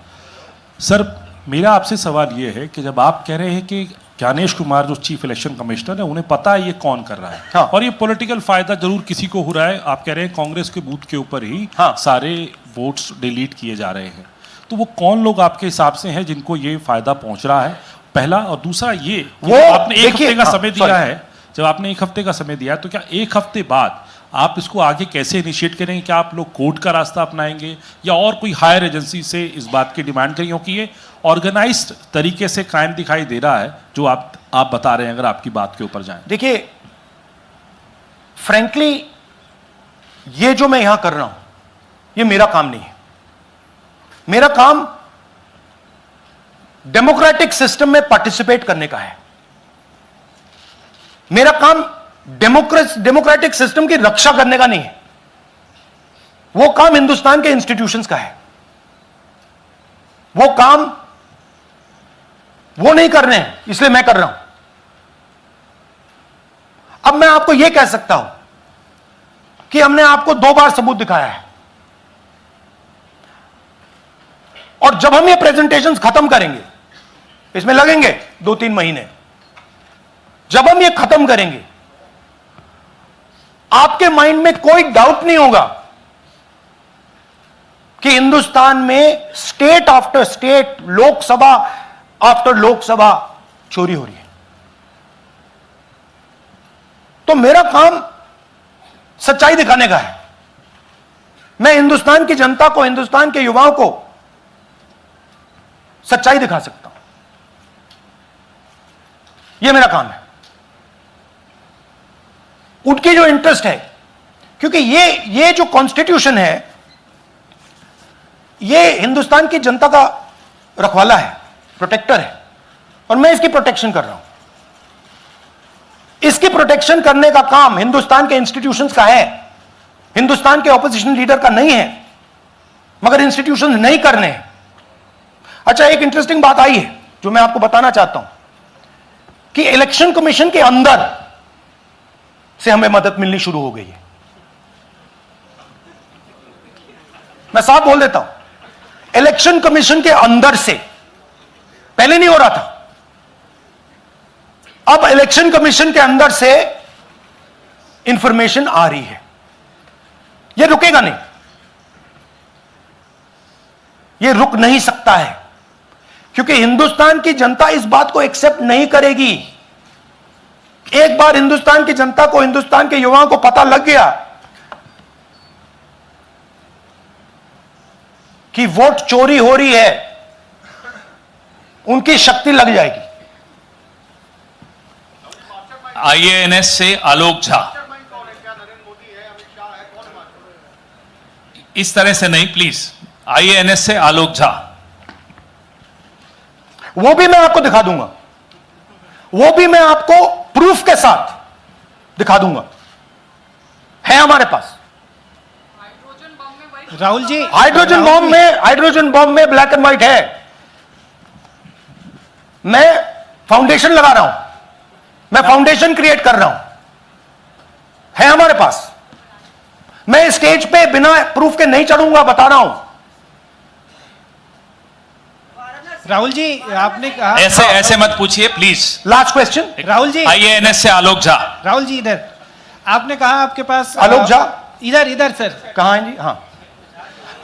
Sir, मेरा आपसे सवाल ये है कि जब आप कह रहे हैं कि ज्ञानेश कुमार जो चीफ इलेक्शन कमिश्नर है, उन्हें पता है ये कौन कर रहा है,
हाँ।
और ये पॉलिटिकल फायदा जरूर किसी को हो रहा है। आप कह रहे हैं कांग्रेस के बूथ के ऊपर ही
हाँ।
सारे वोट्स डिलीट किए जा रहे हैं, तो वो कौन लोग आपके हिसाब से हैं जिनको ये फायदा पहुंच रहा है, पहला। और दूसरा ये कि
वो
आपने एक
देखिए,
हफ्ते का
हाँ,
समय दिया
sorry।
है, जब आपने एक हफ्ते का समय दिया है, तो क्या एक हफ्ते बाद आप इसको आगे कैसे इनिशिएट करेंगे? क्या आप लोग कोर्ट का रास्ता अपनाएंगे या और कोई हायर एजेंसी से इस बात की डिमांड करेंगे? क्योंकि ये ऑर्गेनाइज्ड तरीके से क्राइम दिखाई दे रहा है जो आप बता रहे हैं, अगर आपकी बात के ऊपर जाएं।
देखिए, फ्रैंकली ये जो मैं यहां कर रहा हूं ये मेरा काम नहीं है। मेरा काम डेमोक्रेटिक सिस्टम में पार्टिसिपेट करने का है। मेरा काम डेमोक्रेटिक सिस्टम की रक्षा करने का नहीं है। वो काम हिंदुस्तान के इंस्टीट्यूशंस का है। वो काम वो नहीं कर रहे हैं, इसलिए मैं कर रहा हूं। अब मैं आपको यह कह सकता हूं कि हमने आपको 2 बार सबूत दिखाया है, और जब हम ये प्रेजेंटेशंस खत्म करेंगे, इसमें लगेंगे 2-3 महीने, जब हम ये खत्म करेंगे आपके माइंड में कोई डाउट नहीं होगा कि हिंदुस्तान में state after state, Lok Sabha after Lok Sabha चोरी हो रही है। तो मेरा काम सच्चाई दिखाने का है। मैं हिंदुस्तान की जनता को, हिंदुस्तान के युवाओं को सच्चाई दिखा सकता हूं। यह मेरा काम है। उनकी जो इंटरेस्ट है, क्योंकि ये जो कॉन्स्टिट्यूशन है ये हिंदुस्तान की जनता का रखवाला है, प्रोटेक्टर है, और मैं इसकी प्रोटेक्शन कर रहा हूं। इसकी प्रोटेक्शन करने का काम हिंदुस्तान के इंस्टीट्यूशंस का है, हिंदुस्तान के ऑपोजिशन लीडर का नहीं है। मगर इंस्टीट्यूशंस नहीं करने हैं। अच्छा, एक इंटरेस्टिंग बात आई है जो मैं आपको बताना चाहता हूं कि इलेक्शन कमीशन के अंदर से हमें मदद मिलनी शुरू हो गई है। मैं साफ बोल देता हूं, इलेक्शन कमीशन के अंदर से, पहले नहीं हो रहा था, अब इलेक्शन कमीशन के अंदर से इंफॉर्मेशन आ रही है। यह रुकेगा नहीं, यह रुक नहीं सकता है, क्योंकि हिंदुस्तान की जनता इस बात को एक्सेप्ट नहीं करेगी। एक बार हिंदुस्तान की जनता को, हिंदुस्तान के युवाओं को पता लग गया कि वोट चोरी हो रही है, उनकी शक्ति लग जाएगी।
IANS से आलोक झा। इस तरह से नहीं प्लीज। IANS से आलोक झा।
वो भी मैं आपको दिखा दूंगा, वो भी मैं आपको प्रूफ के साथ दिखा दूंगा, है हमारे पास।
राहुल जी,
हाइड्रोजन बॉम्ब में ब्लैक एंड व्हाइट है। मैं फाउंडेशन लगा रहा हूं, मैं फाउंडेशन क्रिएट कर रहा हूं, है हमारे पास। मैं स्टेज पे बिना प्रूफ के नहीं चढ़ूंगा, बता रहा हूं।
राहुल जी, आपने कहा,
ऐसे मत पूछिए please.
Last question,
Rahul ji,
IANS से आलोक झा।
राहुल जी इधर। आपने कहा आपके पास
आलोक झा
इधर सर।
कहां है जी? हाँ,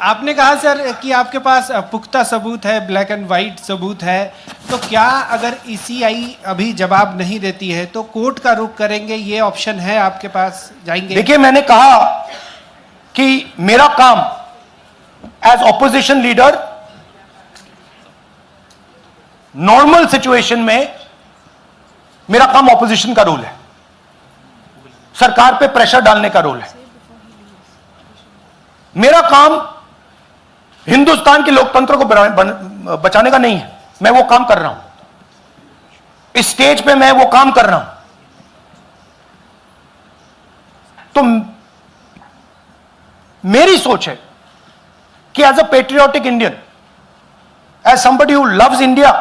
आपने कहा सर कि आपके पास पुख्ता सबूत है, ब्लैक एंड व्हाइट सबूत है, तो क्या अगर ECI अभी जवाब नहीं देती है तो कोर्ट का रुख करेंगे, ये ऑप्शन है आपके पास, जाएंगे?
देखिए, मैंने कहा कि मेरा काम as opposition leader normal situation में मेरा काम ऑपोजिशन का रोल है, सरकार पे प्रेशर डालने का रोल है। मेरा काम हिंदुस्तान के लोकतंत्र को बचाने का नहीं है। मैं वो काम कर रहा हूं, इस स्टेज पे मैं वो काम कर रहा हूं। तो मेरी सोच है कि as a patriotic Indian, as somebody who loves India,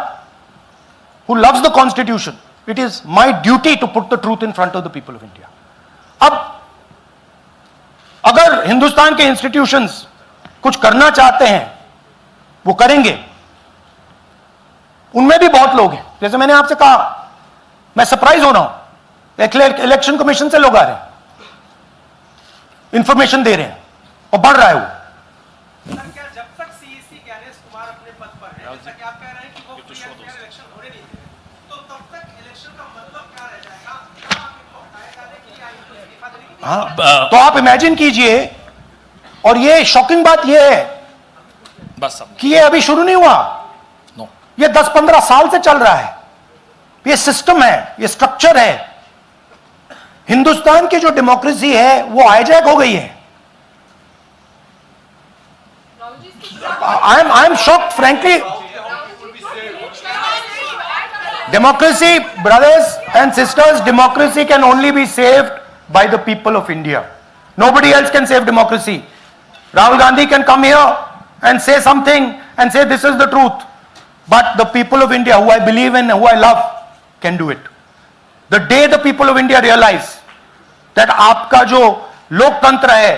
who loves the constitution, it is my duty to put the truth in front of the people of India. अब अगर हिंदुस्तान के इंस्टीट्यूशंस कुछ करना चाहते हैं, वो करेंगे। उनमें भी बहुत लोग हैं, जैसे मैंने आपसे कहा, मैं सरप्राइज हो रहा हूं, इलेक्शन कमीशन से लोग आ रहे हैं, इंफॉर्मेशन दे रहे हैं और बढ़ रहा है वो।
सर, क्या जब तक सीईसी ज्ञानेश कुमार अपने पद पर है, जैसा कि आप कह रहे हैं कि वो फ्री एंड फेयर इलेक्शन होने नहीं दे रहे, तो तब तक इलेक्शन का मतलब क्या रह जाएगा? क्या आप इनको हटाए जाने के लिए आयोग को इस्तीफा देने की
हाँ, तो आप इमेजिन कीजिए, और ये शॉकिंग बात ये है
बस
कि ये अभी शुरू नहीं हुआ, ये 10-15 साल से चल रहा है। ये सिस्टम है, ये स्ट्रक्चर है। हिंदुस्तान की जो डेमोक्रेसी है वो हाईजैक हो गई है। I am shocked frankly. Democracy, brothers and sisters, democracy can only be saved by the people of India. Nobody else can save democracy. Rahul Gandhi can come here and say something and say this is the truth. But the people of India, who I believe in, who I love, can do it. The day the people of India realize that आपका जो लोकतंत्र है,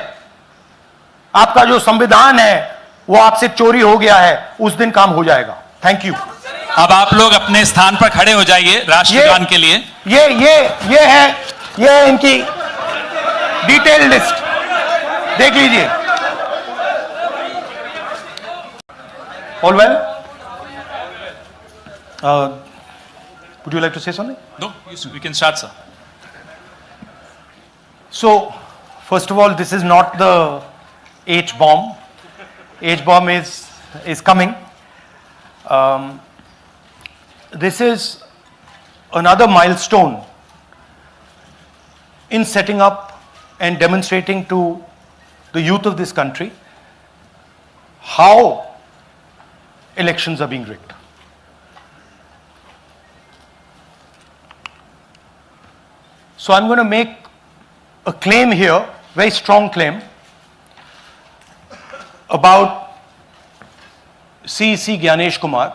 आपका जो संविधान है, वो आपसे चोरी हो गया है, उस दिन काम हो जाएगा। Thank you.
अब आप लोग अपने स्थान पर खड़े हो जाइए राष्ट्रगान के लिए।
ये है इनकी डिटेल लिस्ट, देख लीजिए। All well, would you like to say something?
No, we can start, sir.
So, first of all, this is not the H bomb. H bomb is coming. This is another milestone in setting up and demonstrating to the youth of this country how elections are being rigged. So I'm going to make a claim here, very strong claim, about CEC Gyanesh Kumar.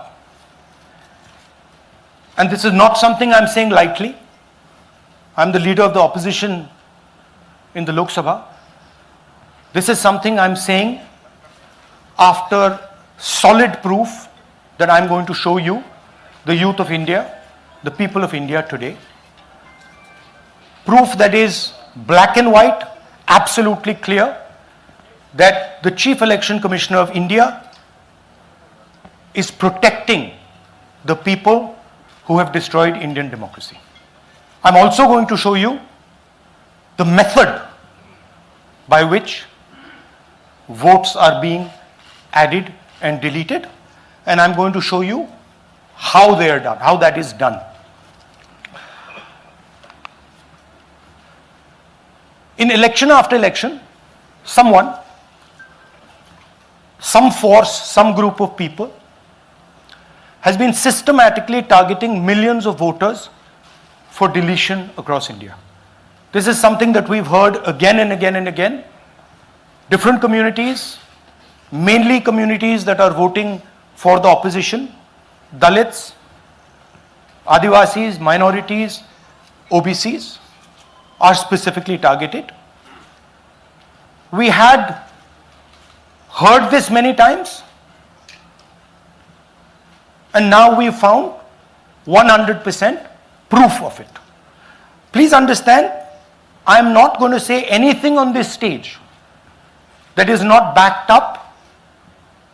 And this is not something I'm saying lightly. I'm the leader of the opposition in the Lok Sabha. This is something I'm saying after solid proof that I'm going to show you, the youth of India, the people of India today. Proof that is black and white, absolutely clear, that the Chief Election Commissioner of India is protecting the people who have destroyed Indian democracy. I'm also going to show you the method by which votes are being added and deleted, and I'm going to show you how they are done, how that is done. In election after election, someone, some force, some group of people has been systematically targeting millions of voters for deletion across India. This is something that we've heard again and again and again. Different communities, mainly communities that are voting for the opposition, Dalits, Adivasis, minorities, OBCs, are specifically targeted. We had heard this many times, and now we found 100% proof of it. Please understand, I am not going to say anything on this stage that is not backed up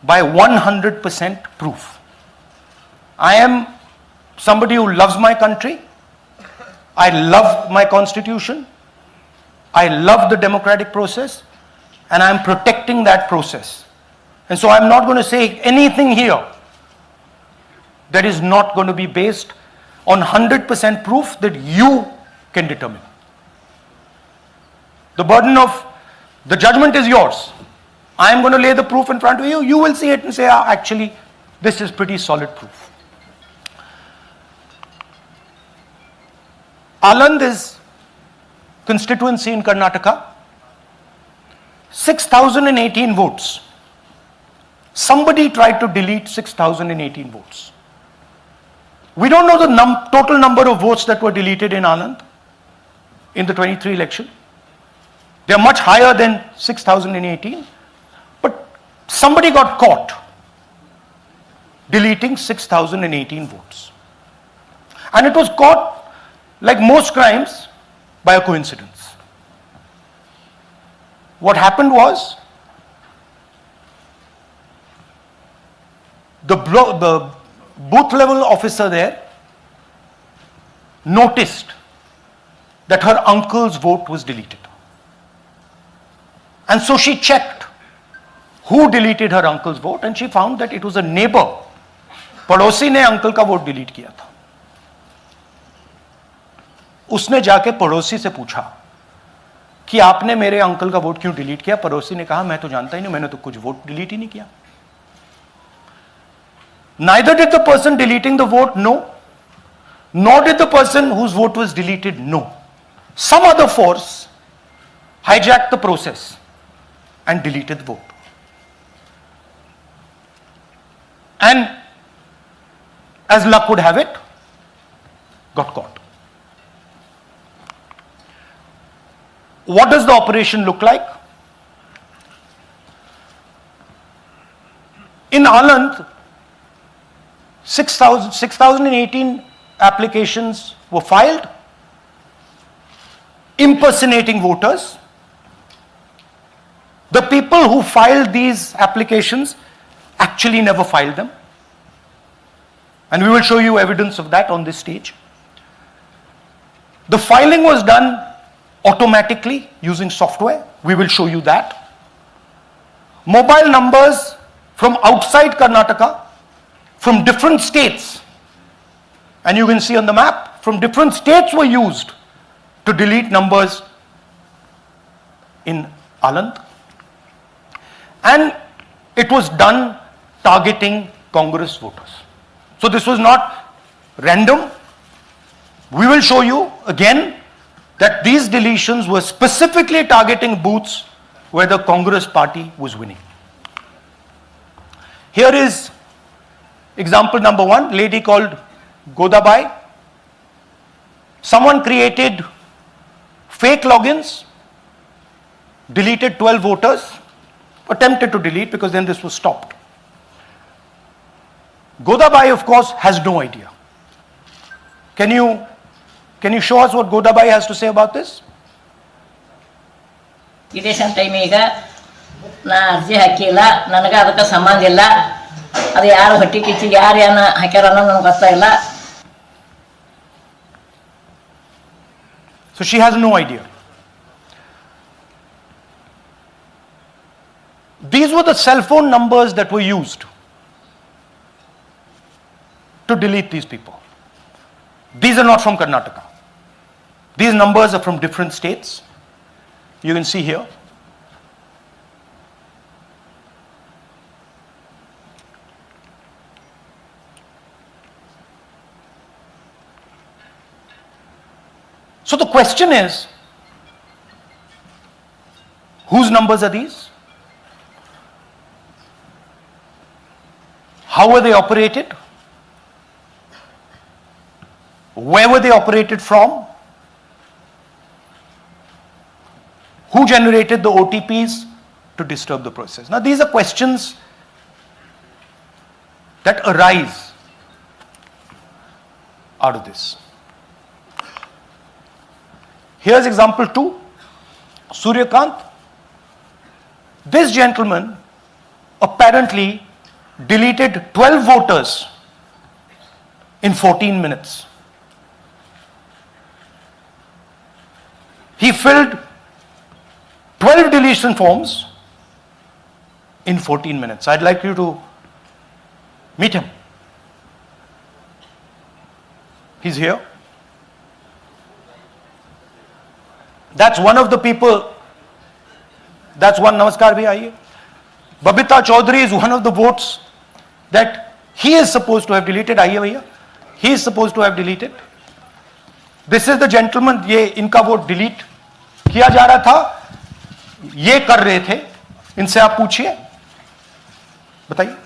by 100% proof. I am somebody who loves my country. I love my constitution. I love the democratic process, and I am protecting that process. And so I am not going to say anything here that is not going to be based on 100% proof that you can determine. The burden of the judgment is yours. I am going to lay the proof in front of you. You will see it and say, ah, actually, this is pretty solid proof. Aland is constituency in Karnataka. 6,018 votes. Somebody tried to delete 6,018 votes. We don't know the total number of votes that were deleted in Aland in the 23 election. They are much higher than 6,018. But somebody got caught deleting 6,018 votes. And it was caught, like most crimes, by a coincidence. What happened was, the booth level officer there noticed that her uncle's vote was deleted. And so she checked who deleted her uncle's vote, and she found that it was a neighbor. पड़ोसी ने uncle का vote delete किया था. उसने जाके पड़ोसी से पूछा कि आपने मेरे अंकल का वोट क्यों डिलीट किया. पड़ोसी ने कहा, मैं तो जानता ही नहीं, मैंने तो कुछ वोट डिलीट ही नहीं किया. Neither did the person deleting the vote know, nor did the person whose vote was deleted know. Some other force hijacked the process and deleted the vote. And as luck would have it, got caught. What does the operation look like? In Aland, 6,018 applications were filed, impersonating voters. The people who filed these applications actually never filed them. And we will show you evidence of that on this stage. The filing was done automatically using software. We will show you that. Mobile numbers from outside Karnataka, from different states, and you can see on the map, from different states were used to delete numbers in Aland. And it was done targeting Congress voters. So this was not random. We will show you again that these deletions were specifically targeting booths where the Congress party was winning. Here is example number one, lady called Godabai. Someone created fake logins, deleted 12 voters, attempted to delete because then this was stopped. Godabai, of course, has no idea. Can you show us what Godabai has to say about this?
Election ಟೈಮಿಗೆ ನಾ ಅರ್ಜಿ ಹಾಕಿಲ್ಲ, ನನಗೆ ಅದಕ್ಕೆ ಸಂಬಂಧ ಇಲ್ಲ. ಅದು ಯಾರು ಹೊಟ್ಟಿ ಕಿಚ್ಚಿಗೆ ಯಾರು ಏನ ಹಾಕ್ಯಾರ ಅನ್ನೋದು ನನಗೆ ಗೊತ್ತಾಗಿಲ್ಲ.
So she has no idea. These were the cell phone numbers that were used to delete these people. These are not from Karnataka. These numbers are from different states. You can see here. So the question is, whose numbers are these? How were they operated? Where were they operated from? Who generated the OTPs to disturb the process? Now these are questions that arise out of this. Here's example 2, Suryakant. This gentleman apparently deleted 12 voters in 14 minutes. He filled 12 deletion forms in 14 minutes. I'd like you to meet him. He's here. That's one of the people. That's one. Namaskar bhi, aaiye. Babita Chaudhary is one of the votes that he is supposed to have deleted. आइए भैया, he is supposed to have deleted. This is the gentleman, ये इनका vote delete किया जा रहा था, ये कर रहे थे, इनसे आप पूछिए, बताइए.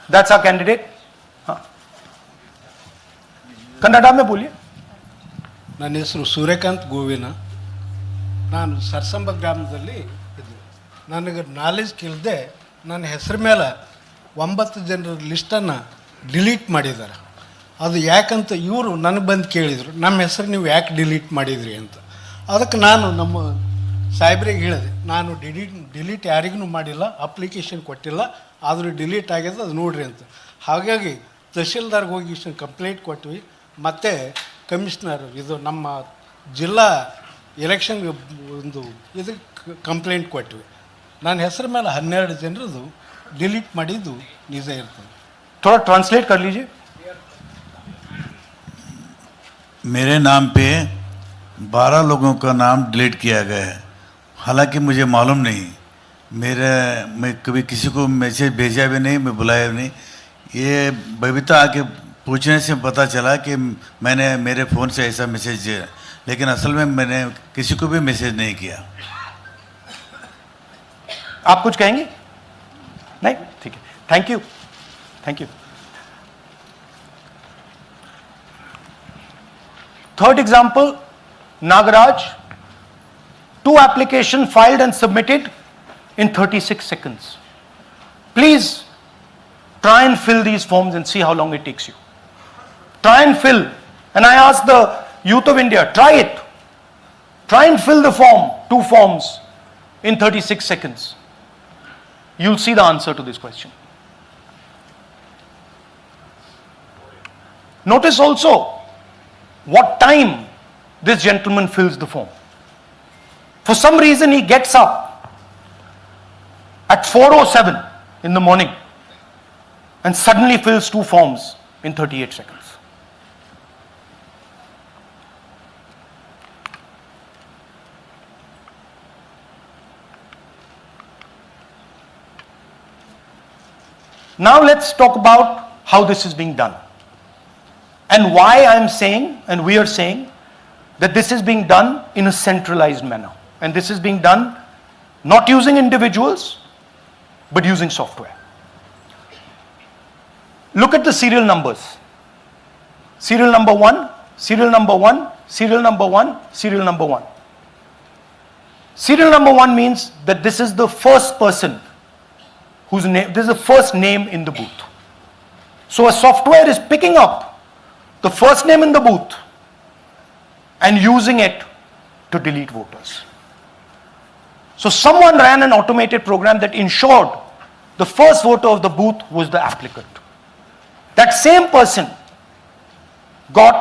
That's our candidate. हाँ, कन्नಡ में बोलिए.
ನನ್ನ ಹೆಸರು ಸೂರ್ಯಕಾಂತ್ ಗೋವಿನ. ನಾನು ಸರ್ಸಂಬ ಗ್ರಾಮದಲ್ಲಿ ಇದ್ದೆ. ನನಗೆ ನಾಲೆಜ್ ಕೇಳದೆ ನನ್ನ ಹೆಸರು ಮೇಲೆ 9 ಜನರ ಲಿಸ್ಟನ್ನು ಡಿಲೀಟ್ ಮಾಡಿದ್ದಾರೆ. ಅದು ಯಾಕಂತ ಇವರು ನನಗೆ ಬಂದು ಕೇಳಿದರು, ನಮ್ಮ ಹೆಸರು ನೀವು ಯಾಕೆ ಡಿಲೀಟ್ ಮಾಡಿದ್ರಿ ಅಂತ. ಅದಕ್ಕೆ ನಾನು ನಮ್ಮ ಸಾಹೇಬ್ರಿಗೆ ಹೇಳಿದೆ, ನಾನು ಡಿಲೀಟ್ ಯಾರಿಗೂ ಮಾಡಿಲ್ಲ, ಅಪ್ಲಿಕೇಶನ್ ಕೊಟ್ಟಿಲ್ಲ, ಆದರೂ ಡಿಲೀಟ್ ಆಗಿದೆ, ಅದು ನೋಡ್ರಿ ಅಂತ. ಹಾಗಾಗಿ ತಹಶೀಲ್ದಾರ್ಗೆ ಹೋಗಿ ಇಷ್ಟು ಕಂಪ್ಲೇಂಟ್ ಕೊಟ್ವಿ. ಮತ್ತು ಕಮಿಷ್ನರ್ ಇದು ನಮ್ಮ ಜಿಲ್ಲಾ ಎಲೆಕ್ಷನ್ ಒಂದು ಇದಕ್ಕೆ ಕಂಪ್ಲೇಂಟ್ ಕೊಟ್ವಿ. ನನ್ನ ಹೆಸರು ಮೇಲೆ 12 ಜನರದು ಡಿಲೀಟ್ ಮಾಡಿದ್ದು ನಿಜ ಇರ್ತದೆ.
थोड़ा ट्रांसलेट कर लीजिए.
मेरे नाम पे 12 लोगों का नाम डिलीट किया गया है, हालांकि मुझे मालूम नहीं. मैं कभी किसी को मैसेज भेजा भी नहीं, मैं बुलाया भी नहीं. ये बबीता आके पूछने से पता चला कि मैंने मेरे फ़ोन से ऐसा मैसेज दिया, लेकिन असल में मैंने किसी को भी मैसेज नहीं किया.
आप कुछ कहेंगे? नहीं, ठीक है, thank you, thank you. Third example, Nagaraj, 2 application filed and submitted in 36 seconds. Please try and fill these forms and see how long it takes you. Try and fill, and I ask the youth of India, try it. Try and fill the form, 2 forms in 36 seconds. You'll see the answer to this question. Notice also what time this gentleman fills the form. For some reason he gets up at 4:07 in the morning and suddenly fills 2 forms in 38 seconds. Now let's talk about how this is being done and why I am saying and we are saying that this is being done in a centralized manner, and this is being done not using individuals but using software. Look at the serial numbers. Serial number 1, serial number 1, serial number 1, serial number 1. Serial number 1 means that this is the first person whose name, this is the first name in the booth. So a software is picking up the first name in the booth and using it to delete voters. So someone ran an automated program that ensured the first voter of the booth was the applicant. That same person got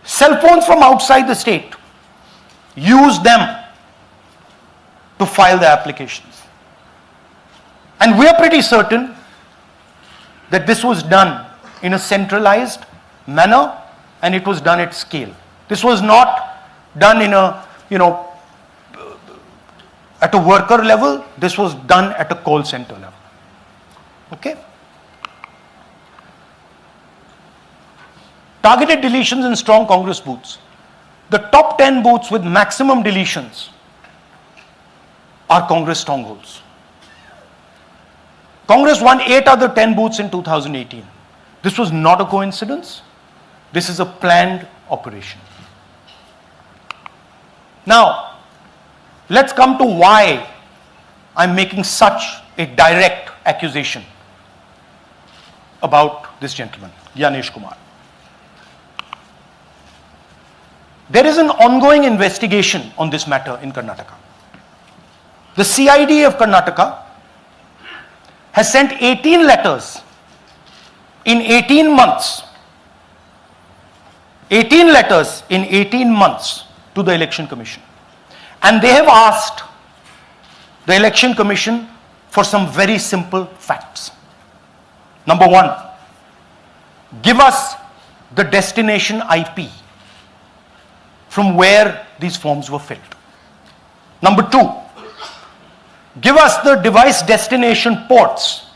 cell phones from outside the state, used them to file the applications. And we are pretty certain that this was done in a centralized manner and it was done at scale. This was not done in a, at a worker level. This was done at a call center level. Okay? Targeted deletions in strong Congress booths. The top 10 booths with maximum deletions are Congress strongholds. Congress won 8 other 10 booths in 2018. This was not a coincidence. This is a planned operation. Now, let's come to why I'm making such a direct accusation about this gentleman, Gyanesh Kumar. There is an ongoing investigation on this matter in Karnataka. The CID of Karnataka has sent 18 letters in 18 months. 18 letters in 18 months to the Election Commission. And they have asked the Election Commission for some very simple facts. Number 1, give us the destination IP from where these forms were filled. Number 2, give us the device destination ports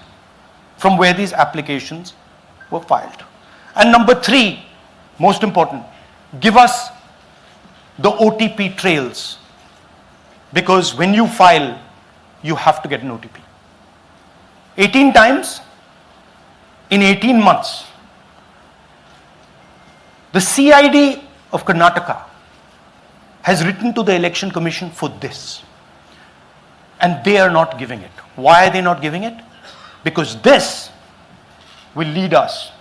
from where these applications were filed. And number 3, most important, give us the OTP trails, because when you file, you have to get an OTP. 18 times in 18 months. The CID of Karnataka has written to the Election Commission for this, and they are not giving it. Why are they not giving it? Because this will lead us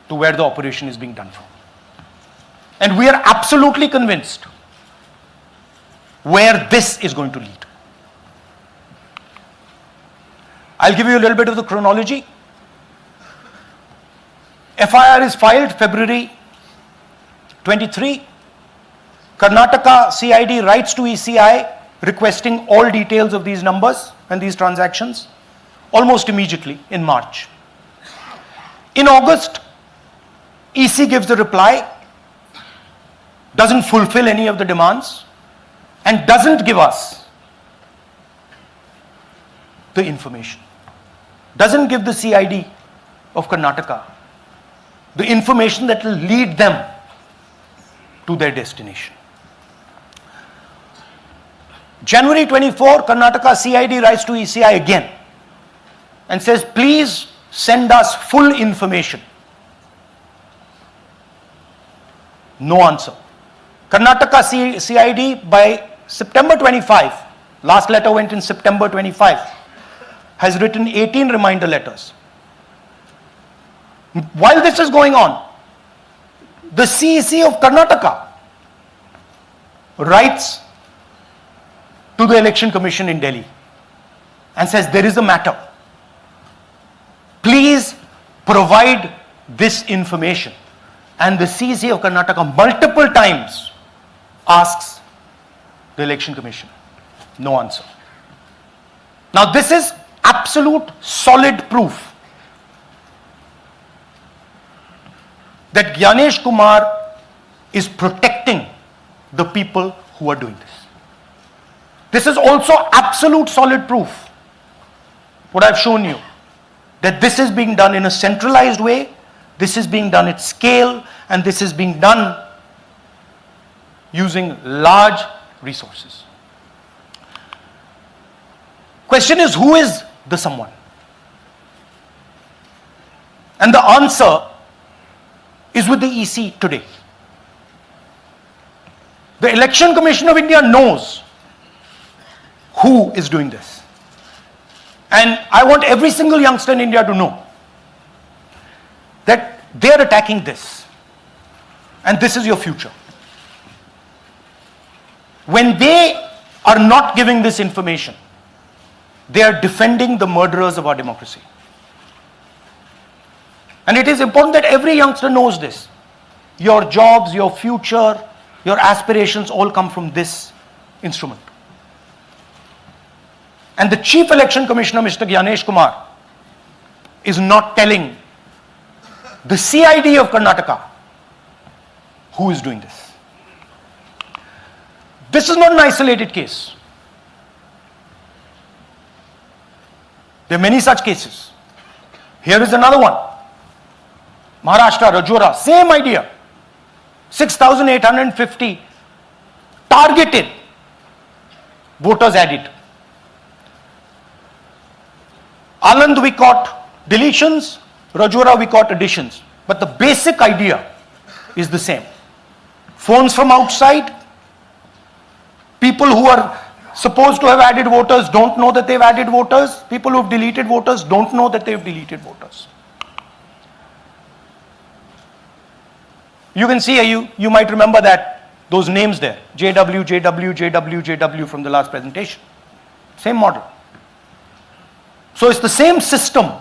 to where the operation is being done from. And we are absolutely convinced where this is going to lead. I'll give you a little bit of the chronology. FIR is filed February 23. Karnataka CID writes to ECI requesting all details of these numbers and these transactions almost immediately in March. In August, EC gives a reply, doesn't fulfill any of the demands, and doesn't give us the information. Doesn't give the CID of Karnataka the information that will lead them to their destination. January 24, Karnataka CID writes to ECI again and says, please send us full information. No answer. Karnataka CID by September 25, last letter went in September 25, has written 18 reminder letters. While this is going on, the CEC of Karnataka writes to the Election Commission in Delhi and says, there is a matter. Please provide this information. And the CEC of Karnataka multiple times asks the Election Commission. No answer. Now this is absolute solid proof that Gyanesh Kumar is protecting the people who are doing this. This is also absolute solid proof, what I've shown you, that this is being done in a centralized way, this is being done at scale, and this is being done using large resources. Question is, who is the someone? And the answer is with the EC today. The Election Commission of India knows who is doing this. And I want every single youngster in India to know that they are attacking this. And this is your future. When they are not giving this information, they are defending the murderers of our democracy. And it is important that every youngster knows this. Your jobs, your future, your aspirations all come from this instrument. And the Chief Election Commissioner, Mr. Gyanesh Kumar, is not telling the CID of Karnataka who is doing this. This is not an isolated case. There are many such cases. Here is another one. Maharashtra, Rajora, same idea. 6,850 targeted voters added. Anand we caught deletions, Rajora we caught additions. But the basic idea is the same. Phones from outside, people who are supposed to have added voters don't know that they've added voters, people who have deleted voters don't know that they've deleted voters. You can see, you might remember that, those names there, JW, JW, JW, JW from the last presentation. Same model. So it's the same system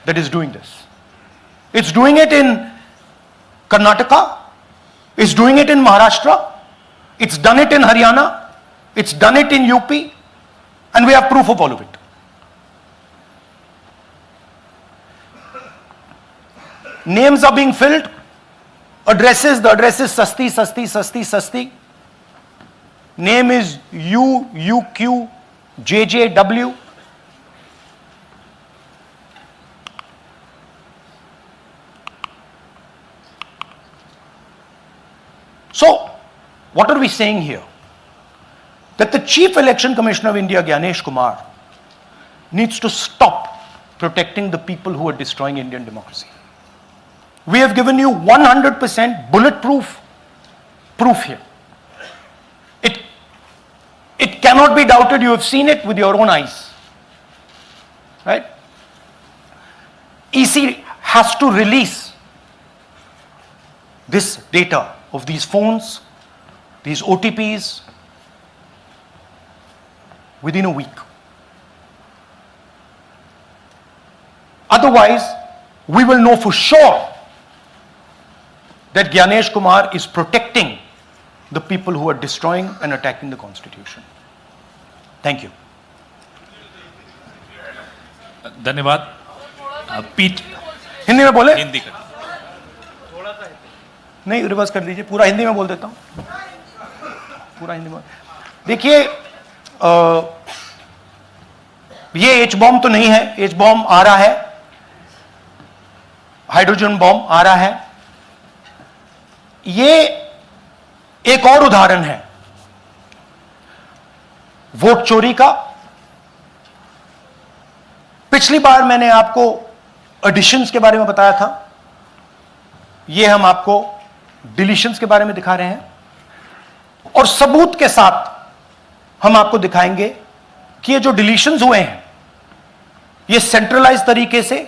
that is doing this. It's doing it in Karnataka, it's doing it in Maharashtra, it's done it in Haryana, it's done it in UP, and we have proof of all of it. Names are being filled, addresses, the address is Sasti, Sasti, Sasti, Sasti. Name is UQ JJW, so what are we saying here? That the Chief Election Commissioner of India, Gyanesh Kumar, needs to stop protecting the people who are destroying Indian democracy. We have given you 100% bulletproof proof here. It cannot be doubted. You have seen it with your own eyes. Right? EC has to release this data of these phones, these OTPs, within a week. Otherwise, we will know for sure that Gyanesh Kumar is protecting the people who are destroying and attacking the Constitution. Thank you.
धन्यवाद। पीट
हिंदी में बोले?
हिंदी कर।
नहीं, reverse कर दीजिए, पूरा हिंदी में बोल देता हूं। पूरा हिंदी में देखिए, ये एच बॉम्ब तो नहीं है, एच बॉम्ब आ रहा है, हाइड्रोजन बॉम्ब आ रहा है। ये एक और उदाहरण है वोट चोरी का। पिछली बार मैंने आपको एडिशंस के बारे में बताया था, ये हम आपको डिलीशंस के बारे में दिखा रहे हैं, और सबूत के साथ हम आपको दिखाएंगे कि ये जो डिलीशंस हुए हैं ये सेंट्रलाइज तरीके से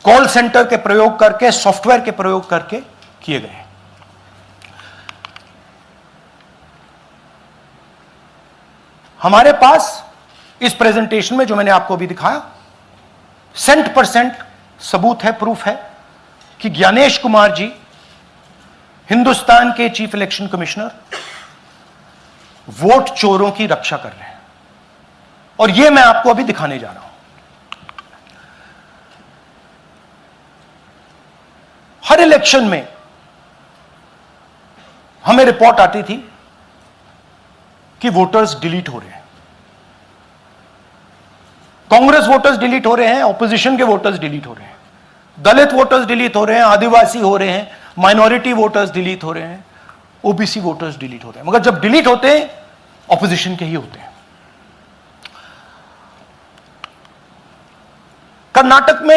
कॉल सेंटर के प्रयोग करके, सॉफ्टवेयर के प्रयोग करके किए गए हैं। हमारे पास इस प्रेजेंटेशन में जो मैंने आपको अभी दिखाया 100% सबूत है, प्रूफ है कि ज्ञानेश कुमार जी हिंदुस्तान के चीफ इलेक्शन कमिश्नर वोट चोरों की रक्षा कर रहे हैं, और यह मैं आपको अभी दिखाने जा रहा हूं। हर इलेक्शन में हमें रिपोर्ट आती थी कि वोटर्स डिलीट हो रहे हैं, कांग्रेस वोटर्स डिलीट हो रहे हैं, ऑपोजिशन के वोटर्स डिलीट हो रहे हैं, दलित वोटर्स डिलीट हो रहे हैं, आदिवासी हो रहे हैं, माइनॉरिटी वोटर्स डिलीट हो रहे हैं, ओबीसी वोटर्स डिलीट हो रहे हैं। मगर जब डिलीट होते हैं ऑपोजिशन के ही होते हैं। कर्नाटक में